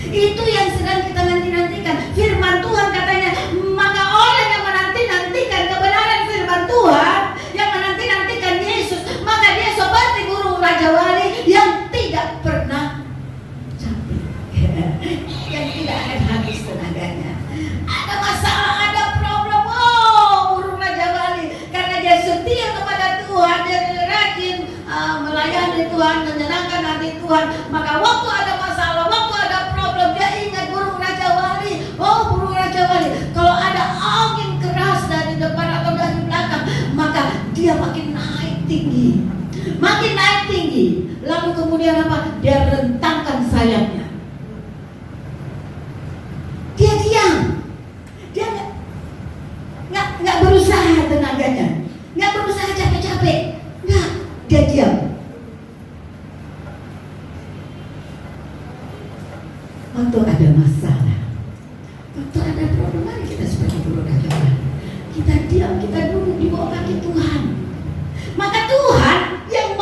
Itu yang sedang kita nantikan. Firman Tuhan katanya, maka orang yang menantikan kebenaran firman Tuhan, yang menantikan Yesus, maka dia seperti burung raja wali yang tidak pernah capek, yang tidak akan habis tenaganya. Ada masalah, ada problem, burung raja wali, karena dia setia kepada Tuhan, dia rajin melayani Tuhan, menyenangkan hati Tuhan. Maka waktu ada masalah, waktu ada problem, dia ingat burung raja wali. Burung raja wali, kalau ada angin keras dari depan atau dari belakang, maka dia makin naik tinggi, lalu kemudian apa? Dia rentangkan sayapnya, dia diam, dia nggak berusaha tenaganya, nggak berusaha capek-capek, nggak, dia diam. Waktu ada masalah, waktu ada problem, mari kita sebagai burung raja wali, kita diam, kita duduk di bawah kaki Tuhan. Maka Tuhan yang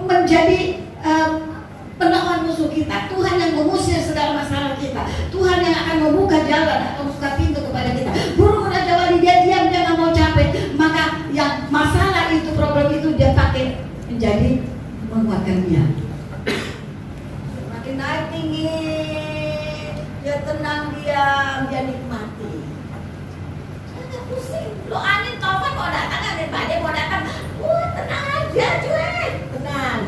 menjadi penawan musuh kita, Tuhan yang mengusir segala masalah kita, Tuhan yang akan membuka jalan atau membuka pintu kepada kita. Burung raja wali, dia diam, dia nggak mau capek. Maka yang masalah itu, problem itu dia pakai menjadi menguatkan dia. Makin naik tinggi, dia tenang, dia nikmati. Jangan pusing, lo angin topan mau datang, angin badai mau datang, tenang aja cuy, tenang.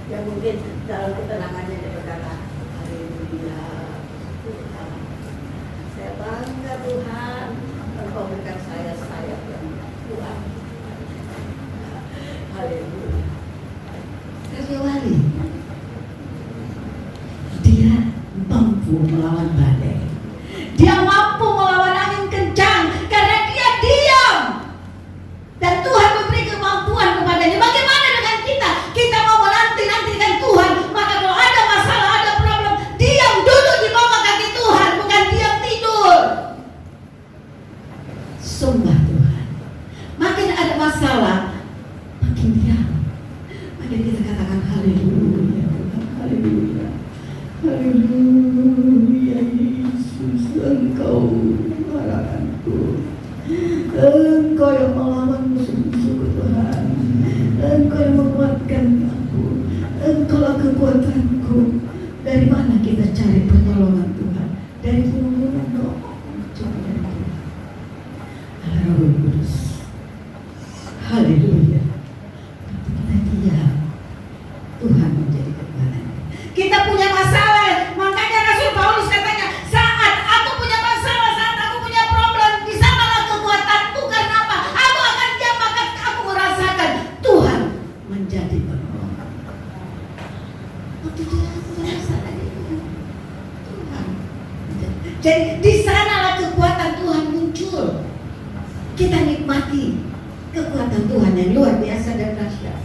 Ya mungkin dalam ketenangannya dia berkata, haleluya Tuhan, saya bangga Tuhan, Engkau berikan saya sayap yang kuat. Haleluya. Raja wali, dia mampu melawan badai, dia mampu melawan angin kencang karena dia diam, dan Tuhan memberi kemampuan kepadanya. Bagaimana dengan kita? Kita mau menantikan Tuhan, maka kalau ada masalah, ada problem, diam, duduk di bawah kaki Tuhan, bukan diam tidur. Sembah Tuhan. Makin ada masalah, makin diam, makin kita katakan haleluya Tuhan, haleluya, haleluya Yesus, Engkau harapanku, Engkau yang melawan musuh-musuhku Tuhan, Engkau yang menguatkan aku, Engkaulah kekuatanku. Dari mana kita cari pertolongan Tuhan? Dari gunung-gunung dong, cuma dari Tuhan. Allah Roh Kudus, haleluya. Kita diam, Tuhan menjadi kekuatan. Kita punya masalah, makanya Rasul Paulus katanya, saat aku punya masalah, saat aku punya problem, di sanalah kekuatanku. Karena apa? Aku akan diam, maka aku merasakan Tuhan menjadi penolong. Waktu dia merasakan Tuhan, jadi di sanalah kekuatan Tuhan muncul. Kita nikmati kekuatan Tuhan yang luar biasa dan dahsyat.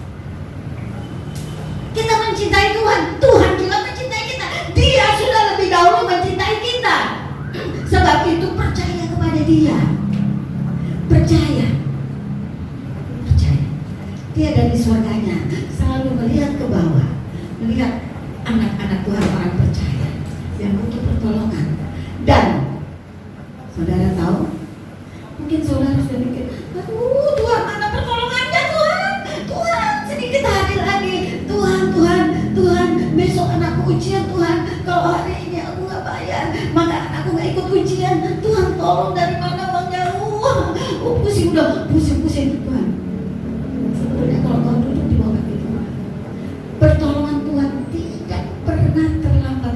Kita mencintai Tuhan, Tuhan juga mencintai kita. Dia sudah lebih dahulu mencintai kita. Sebab itu percaya kepada Dia. Percaya. Dia dari surganya selalu melihat ke bawah, melihat anak-anak Tuhan, orang percaya yang butuh pertolongan. Dan saudara tahu, mungkin saudara sudah mikir, aduh Tuhan, mana pertolongannya Tuhan? Tuhan, sedikit hari lagi. Tuhan, besok anakku ujian Tuhan. Kalau hari ini aku gak bayar, maka anakku gak ikut ujian. Tuhan, tolong, dari mana uangnya? Pusing Tuhan. Sebenarnya kalau kau duduk di bawah kaki Tuhan, pertolongan Tuhan tidak pernah terlambat.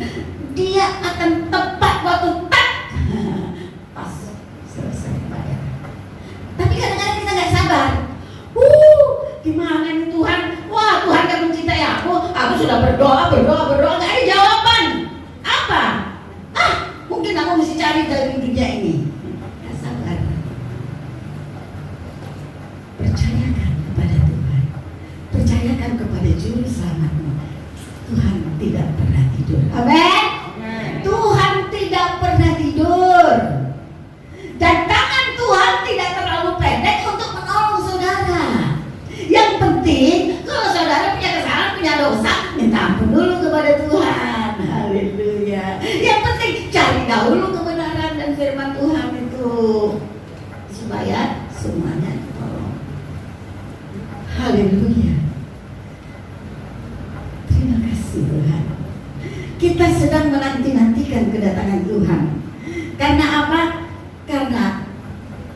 Dia akan tepat waktu pas selesai bayar. Tapi kadang-kadang kita nggak sabar. Gimana nih Tuhan? Wah, Tuhan gak mencintai aku. Aku sudah berdoa, nggak ada jawaban. Apa? Mungkin aku mesti cari dari dunia ini. Nggak sabar. Percayakan kepada Tuhan. Percayakan kepada Juru Selamatmu. Tuhan tidak pernah tidur. Amin. Tuhan tidak pernah tidur. Dan tangan Tuhan tidak terlalu pendek untuk menolong saudara. Yang penting, kalau saudara punya kesalahan, punya dosa, minta ampun dulu kepada Tuhan. Haleluya. Yang penting cari dahulu kebenaran dan firman Tuhan itu, supaya semuanya ditolong. Haleluya. Terima kasih Tuhan. Kita sedang menanti-nantikan kedatangan Tuhan. Karena apa? Karena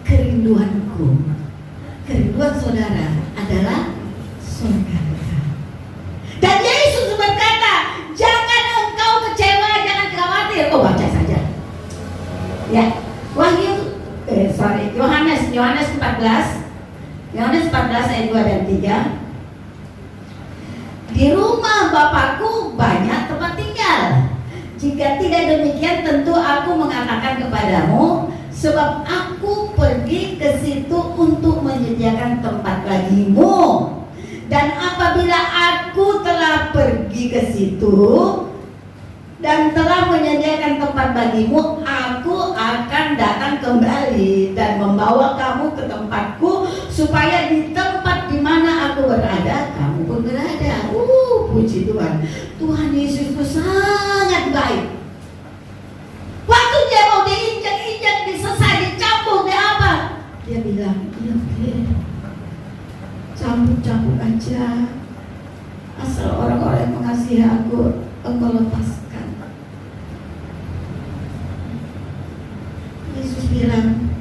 kerinduanku, kerinduan saudara adalah surga. Dan Yesus berkata, jangan engkau kecewa, jangan khawatir. Baca saja. Ya, Yohanes 14 ayat 2 dan 3. Di rumah Bapakku banyak tempat tinggal. Jika tidak demikian, tentu aku mengatakan kepadamu, sebab aku pergi ke situ untuk menyediakan tempat bagimu. Dan apabila aku telah pergi ke situ dan telah menyediakan tempat bagimu, aku akan datang kembali dan membawa kamu ke tempatku, supaya di tempat di mana aku berada, kamu pun berada. Puji Tuhan. Tuhan Yesus itu sangat baik. Waktu dia mau diinjak-injak, disesat, dicambuk, dia apa? Dia bilang, iya oke, cambuk-cambuk aja, asal orang-orang yang mengasihi aku, engkau lepaskan. Yesus bilang,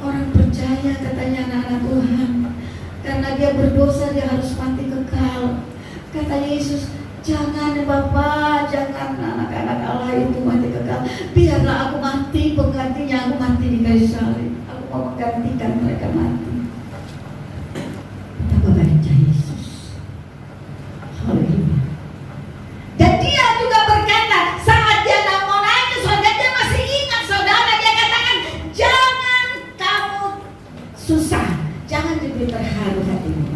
orang percaya, katanya anak-anak Tuhan, karena dia berdosa dia harus mati kekal. Kata Yesus, jangan Bapak, jangan anak-anak Allah itu mati kekal. Biarlah aku mati, penggantinya aku mati di kayu salib. Aku mau menggantikan mereka mati. Betapa baiknya Yesus. Haleluya. Dan dia juga berkata, saat dia mau naik ke surga, dia masih ingat saudara. Dia katakan, jangan kamu susah, jangan diberi terharu hatimu.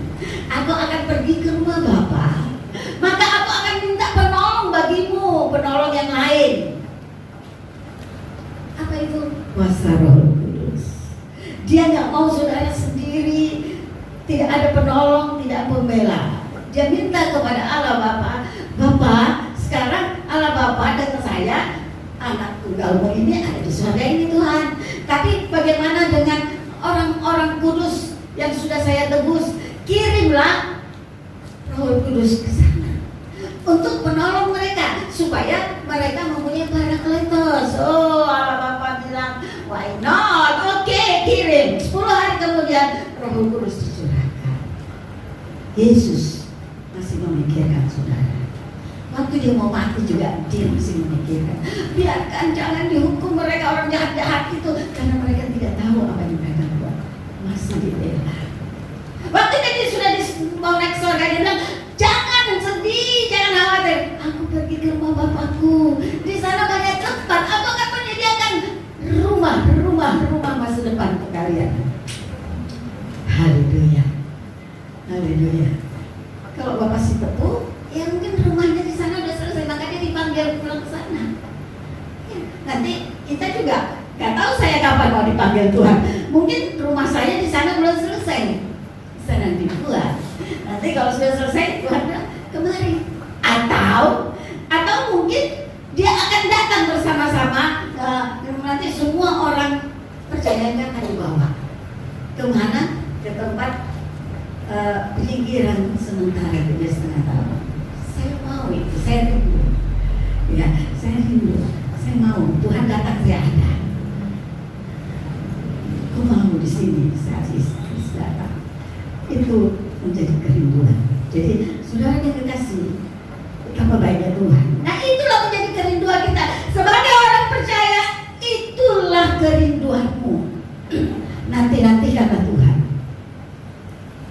Aku akan pergi ke rumah Bapa, maka aku akan minta penolong bagimu, penolong yang lain. Apa itu? Kuasa Roh Kudus. Dia nggak mau saudara sendiri, tidak ada penolong, tidak pembela. Dia minta kepada Allah Bapa, Bapa, sekarang Allah Bapa dan saya, anak tunggalmu ini ada di surga ini Tuhan. Tapi bagaimana dengan orang-orang kudus yang sudah saya tebus? Kirimlah Roh Kudus ke sana untuk menolong mereka, supaya mereka mempunyai parakletos. Allah Bapa bilang, why not? Oke, kirim. 10 hari kemudian Roh Kudus dicurahkan. Yesus masih memikirkan saudara. Waktu dia mau mati juga dia masih memikirkan. Biarkan, jangan dihukum mereka, orang jahat-jahat itu, karena mereka tidak tahu apa yang mereka buat. Masih dibela. Waktu dia sudah mau naik surga, dia bilang, jangan sedih, jangan khawatir. Aku pergi ke rumah Bapakku. Di sana banyak tempat. Aku akan menyediakan rumah masa depan untuk kalian. Haleluya. Haleluya. kalau Bapak si tepu, ya mungkin rumahnya di sana udah selesai, makanya dipanggil pulang ke sana. Ya, nanti kita juga nggak tahu saya kapan mau dipanggil Tuhan. Mungkin rumah saya di sana belum selesai, di sana dibuat. Nanti kalau sudah selesai Tuhan bilang kemari. Atau mungkin dia akan datang bersama-sama. Nanti semua orang percayanya akan dibawa kemana? Ke tempat pinggiran sementara 3,5 tahun. Saya mau itu, saya rindu. Ya, saya rindu. Saya mau Tuhan datang, saya ada. Aku mau di sini saat Yesus datang. Itu menjadi kerinduan. Jadi saudara yang kekasih, betapa baiknya Tuhan. Nah itulah menjadi kerinduan kita sebagai orang percaya. Itulah kerinduanmu. Nanti-nantikanlah Tuhan.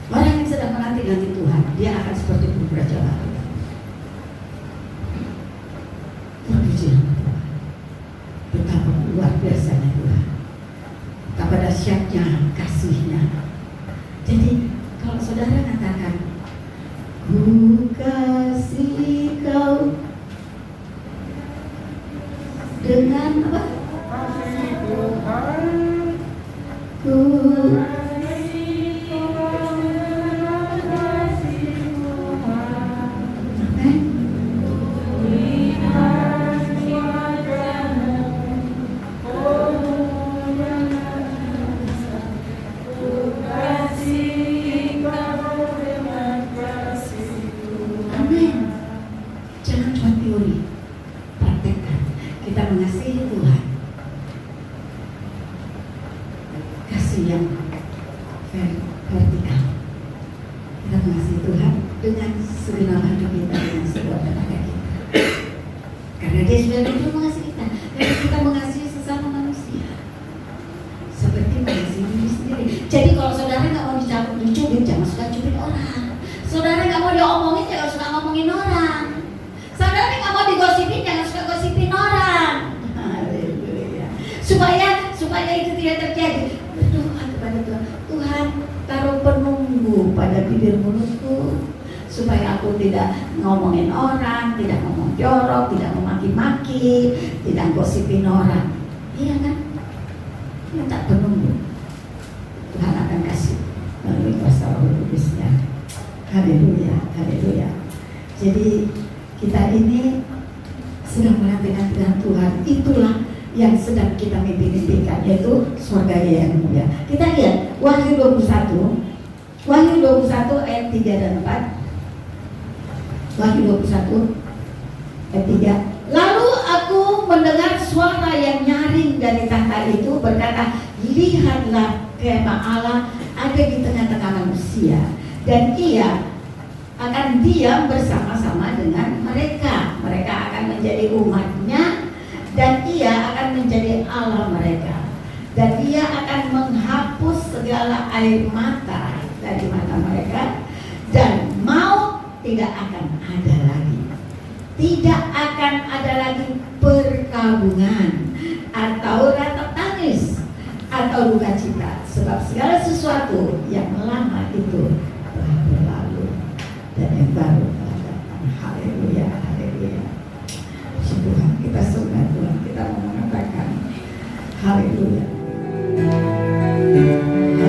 Orang yang sedang menanti-nanti Tuhan, dia akan seperti burung raja baru. Terpujilah Tuhan. Betapa luar biasanya Tuhan. Betapa dahsyatnya kasihnya. Jadi kalau saudara katakan, ku kasih kau dengan apa? Ku vertikal. Kita mengasihi Tuhan dengan segenap hati kita, dengan sekuat tenaga kita. Karena Dia sudah dulu mengasihi kita. Karena kita mengasihi sesama manusia seperti mengasihi diri sendiri. Jadi kalau saudara nggak mau dicubit, jangan suka cubit orang. Saudara nggak mau diomongin, jangan suka ngomongin orang. Saudara nggak mau digosipin, jangan suka gosipin orang. Haleluya. Supaya itu tidak terjadi. Berdoa kepada Tuhan. Tuhan, taruh penunggu pada bibir mulutku supaya aku tidak ngomongin orang, tidak ngomong jorok, tidak memaki-maki, tidak gosipin orang. Iya kan? Minta penunggu. Tuhan akan kasih melalui kuasa Roh Kudus-Nya. Haleluya, haleluya. Jadi kita ini sedang menanti-nantikan Tuhan. Itulah yang sedang kita mimpi-mimpikan, yaitu surga yang mulia. Kita lihat Wahyu 21 ayat 3 dan 4. Wahyu 21 ayat 3. Lalu aku mendengar suara yang nyaring dari tahta itu berkata, lihatlah kemah Allah ada di tengah-tengah manusia, dan Ia akan diam bersama-sama dengan mereka. Mereka akan menjadi umatnya, dan Ia akan menjadi Allah mereka. Dan Ia akan menghapus segala air mata dari mata mereka, dan maut tidak akan ada lagi. Tidak akan ada lagi perkabungan atau ratap tangis atau duka cita, sebab segala sesuatu yang lama itu telah berlalu dan yang baru telah datang. Haleluya, haleluya. Tuhan, kita sembah Tuhan, kita mau mengatakan haleluya. Haleluya. Terima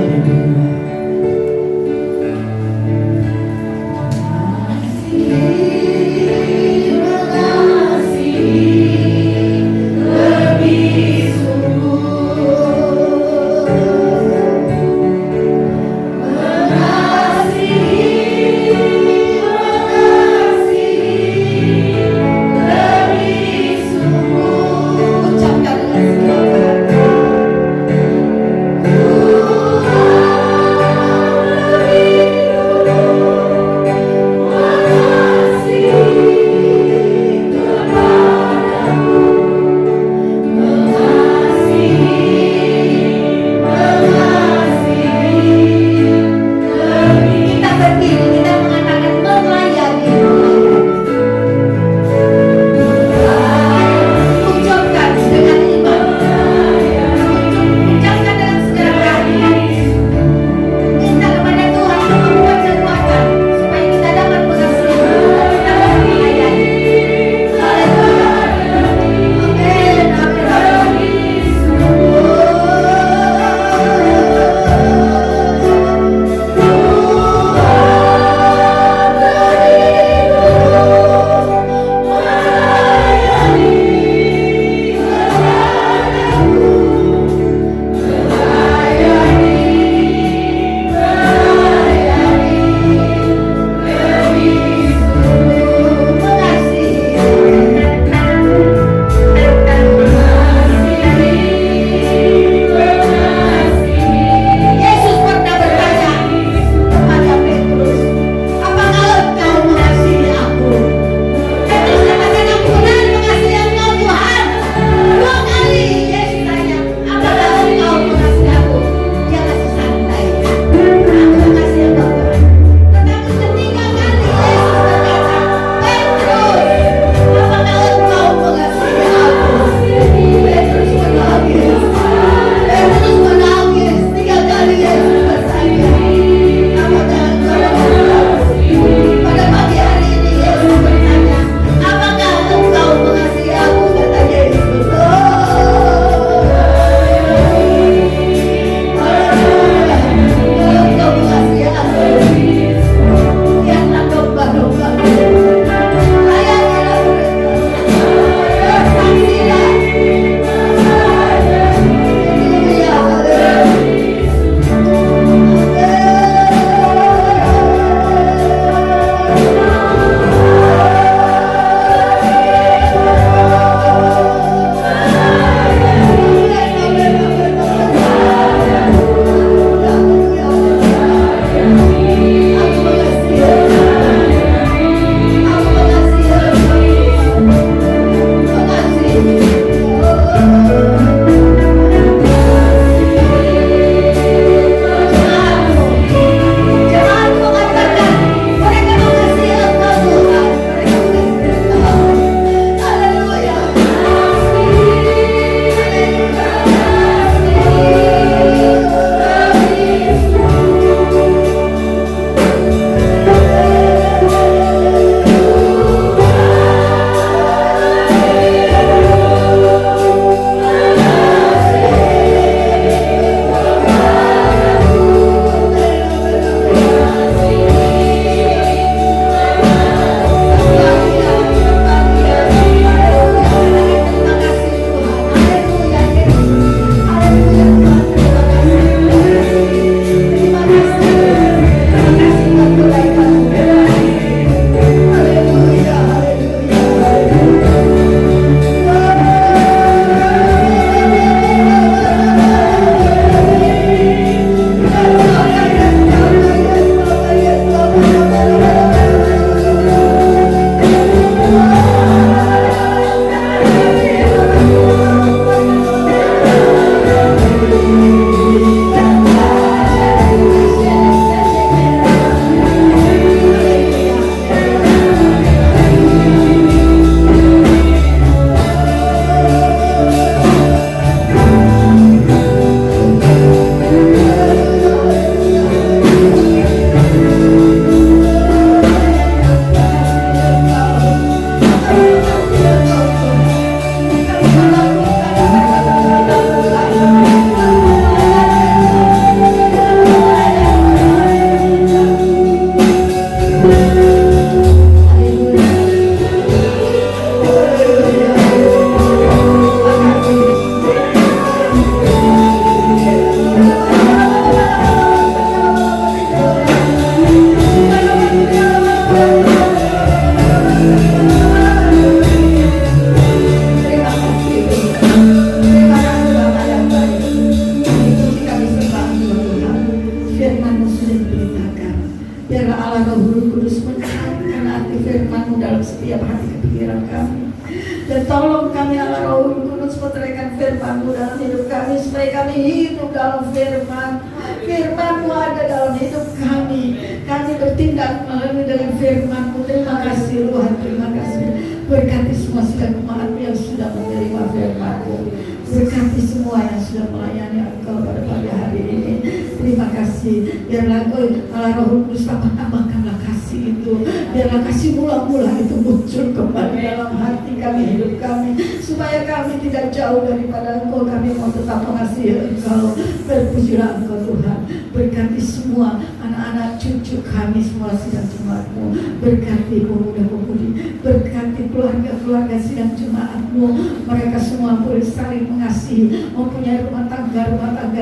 dalam setiap hati kepikiran kami. Dan tolong kami Allah Roh Kudus meteraikan firman-Mu dalam hidup kami, supaya kami hidup dalam firman. Firman-Mu ada dalam hidup kami. Kami bertindak melalui dengan firman-Mu. Terima kasih Tuhan, terima kasih. Berkati semua sidang jemaat yang sudah menerima firman-Mu. Berkati semua yang sudah melayani Engkau pada pagi hari ini. Terima kasih. Biarlah Allah Roh Kudus tambahkanlah kasih itu. Biarlah kasih mula-mula itu muncul kembali dalam hati kami, hidup kami, supaya kami tidak jauh daripada Engkau. Kami mau tetap mengasihi Engkau. Berpujilah Engkau Tuhan. Berkati semua anak-anak cucu kami, semua sidang jemaat-Mu. Berkati pemuda-pemudi, berkati keluarga-keluarga sidang jemaat-Mu. Mereka semua boleh saling mengasihi, mempunyai rumah tangga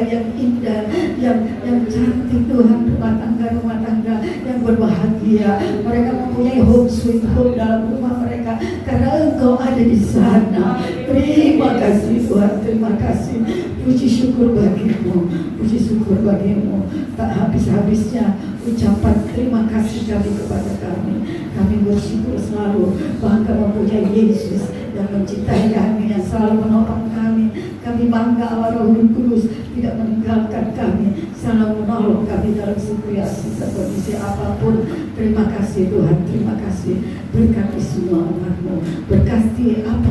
yang indah, yang cantik Tuhan, rumah tangga yang berbahagia. Mereka mempunyai home sweet home dalam rumah mereka, karena Engkau ada di sana. Terima kasih Tuhan, terima kasih. Puji syukur bagimu, puji syukur bagimu. Tak habis-habisnya ucapan terima kasih kami kepada kami. Kami bersyukur selalu bangga mempunyai Yesus yang mencintai kami, yang selalu menopang kami. Kami bangga Allah Roh Kudus tidak meninggalkan kami, selalu menolong kami dalam situasi dan kondisi apapun. Terima kasih Tuhan, terima kasih. Berkati semua umat-Mu, berkati apa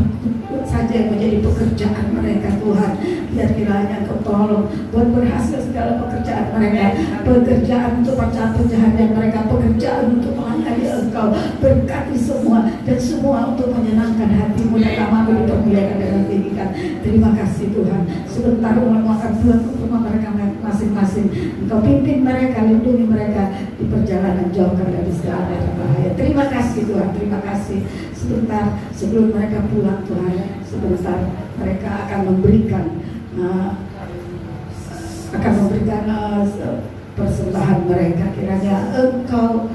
saja yang menjadi pekerjaan mereka Tuhan. Biar kiranya Engkau tolong buat berhasil segala pekerjaan mereka, pekerjaan untuk pencaharian mereka, pekerjaan untuk melayani Engkau. Berkati semua dan semua untuk menyenangkan hati-Mu dan nama-Mu dipermuliakan dan ditinggikan. Terima kasih Tuhan. Sebentar umat-Mu akan pulang ke rumah mereka masing-masing. Engkau pimpin mereka, lindungi mereka di perjalanan, jauhkan dari segala bahaya. Terima kasih Tuhan, terima kasih. Sebentar sebelum mereka pulang Tuhan, sebentar mereka akan memberikan persembahan mereka. Kiranya Engkau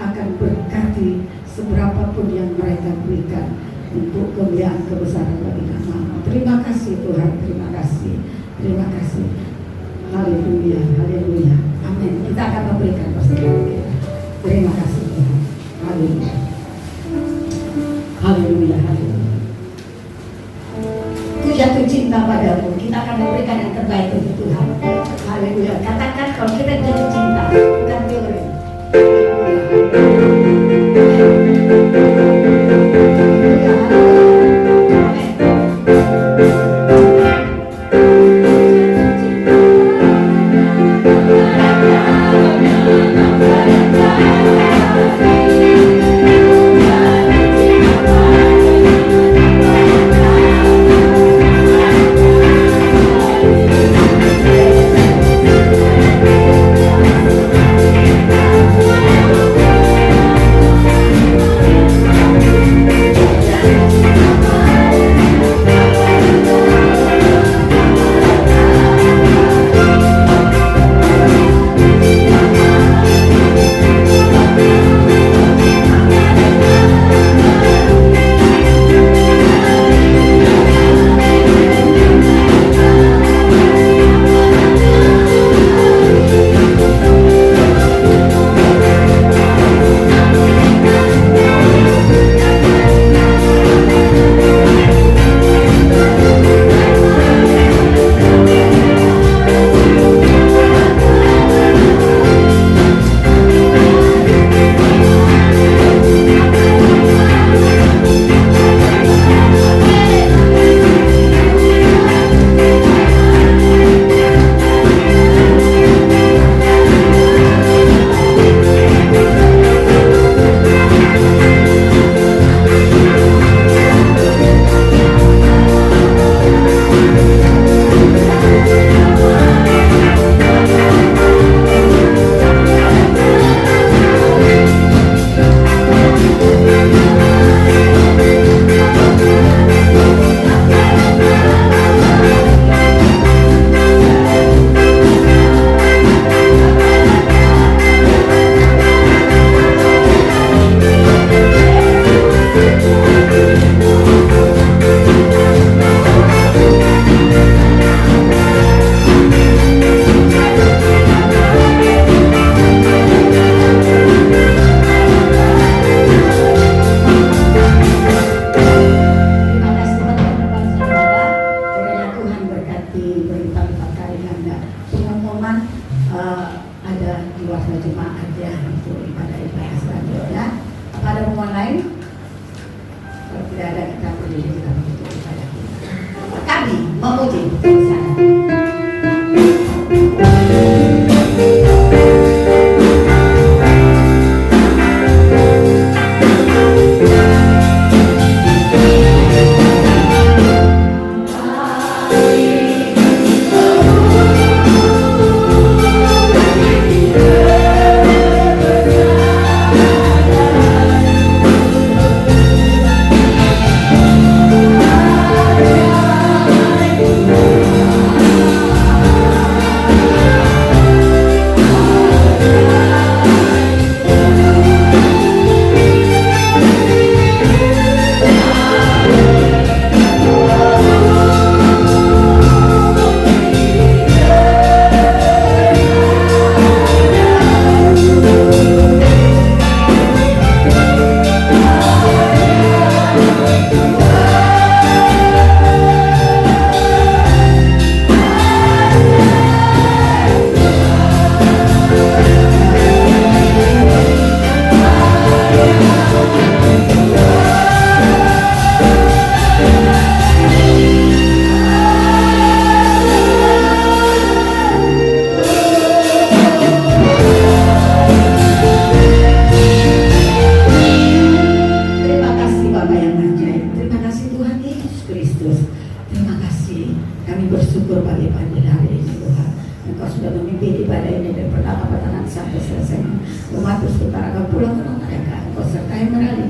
akan berkati seberapapun yang mereka berikan untuk kemuliaan kebesaran bagi nama. Terima kasih Tuhan, terima kasih, terima kasih. Haleluya, haleluya, amin. Kita akan memberikan persembahan kita. Terima kasih Tuhan. Haleluya, haleluya, haleluya. Ku jatuh cinta padamu. Kita akan memberikan yang terbaik untuk Tuhan. Haleluya. Katakan kalau kita jatuh cinta, bukan teori. Haleluya.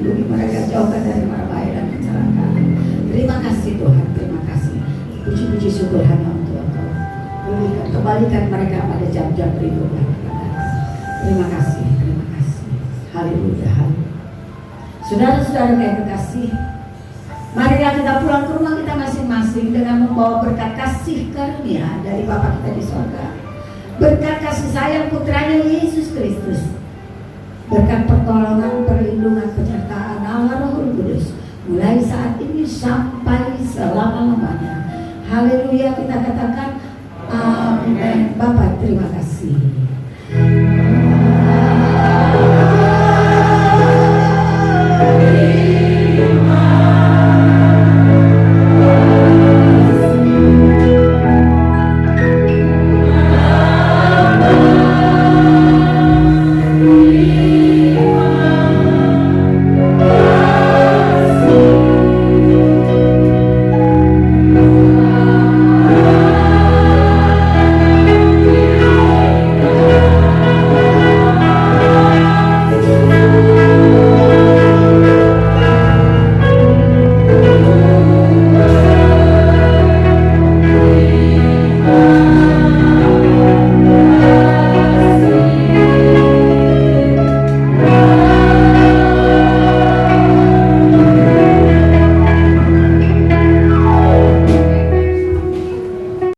lindungi mereka, jauhkan dari mara bahaya dan kecelakaan. Terima kasih Tuhan, terima kasih. Puji-puji syukur hanya untuk Engkau. Pulihkan, kembalikan mereka pada jam-jam berikutnya. Terima kasih, terima kasih. Haleluya, haleluya. Saudara-saudara yang kekasih, marilah kita pulang ke rumah kita masing-masing dengan membawa berkat kasih karunia dari Bapa kita di surga, berkat kasih sayang putranya Yesus Kristus, berkat pertolongan, perlindungan, penyertaan Allah Roh Kudus mulai saat ini sampai selama-lamanya. Haleluya, kita katakan amin. Bapak terima kasih.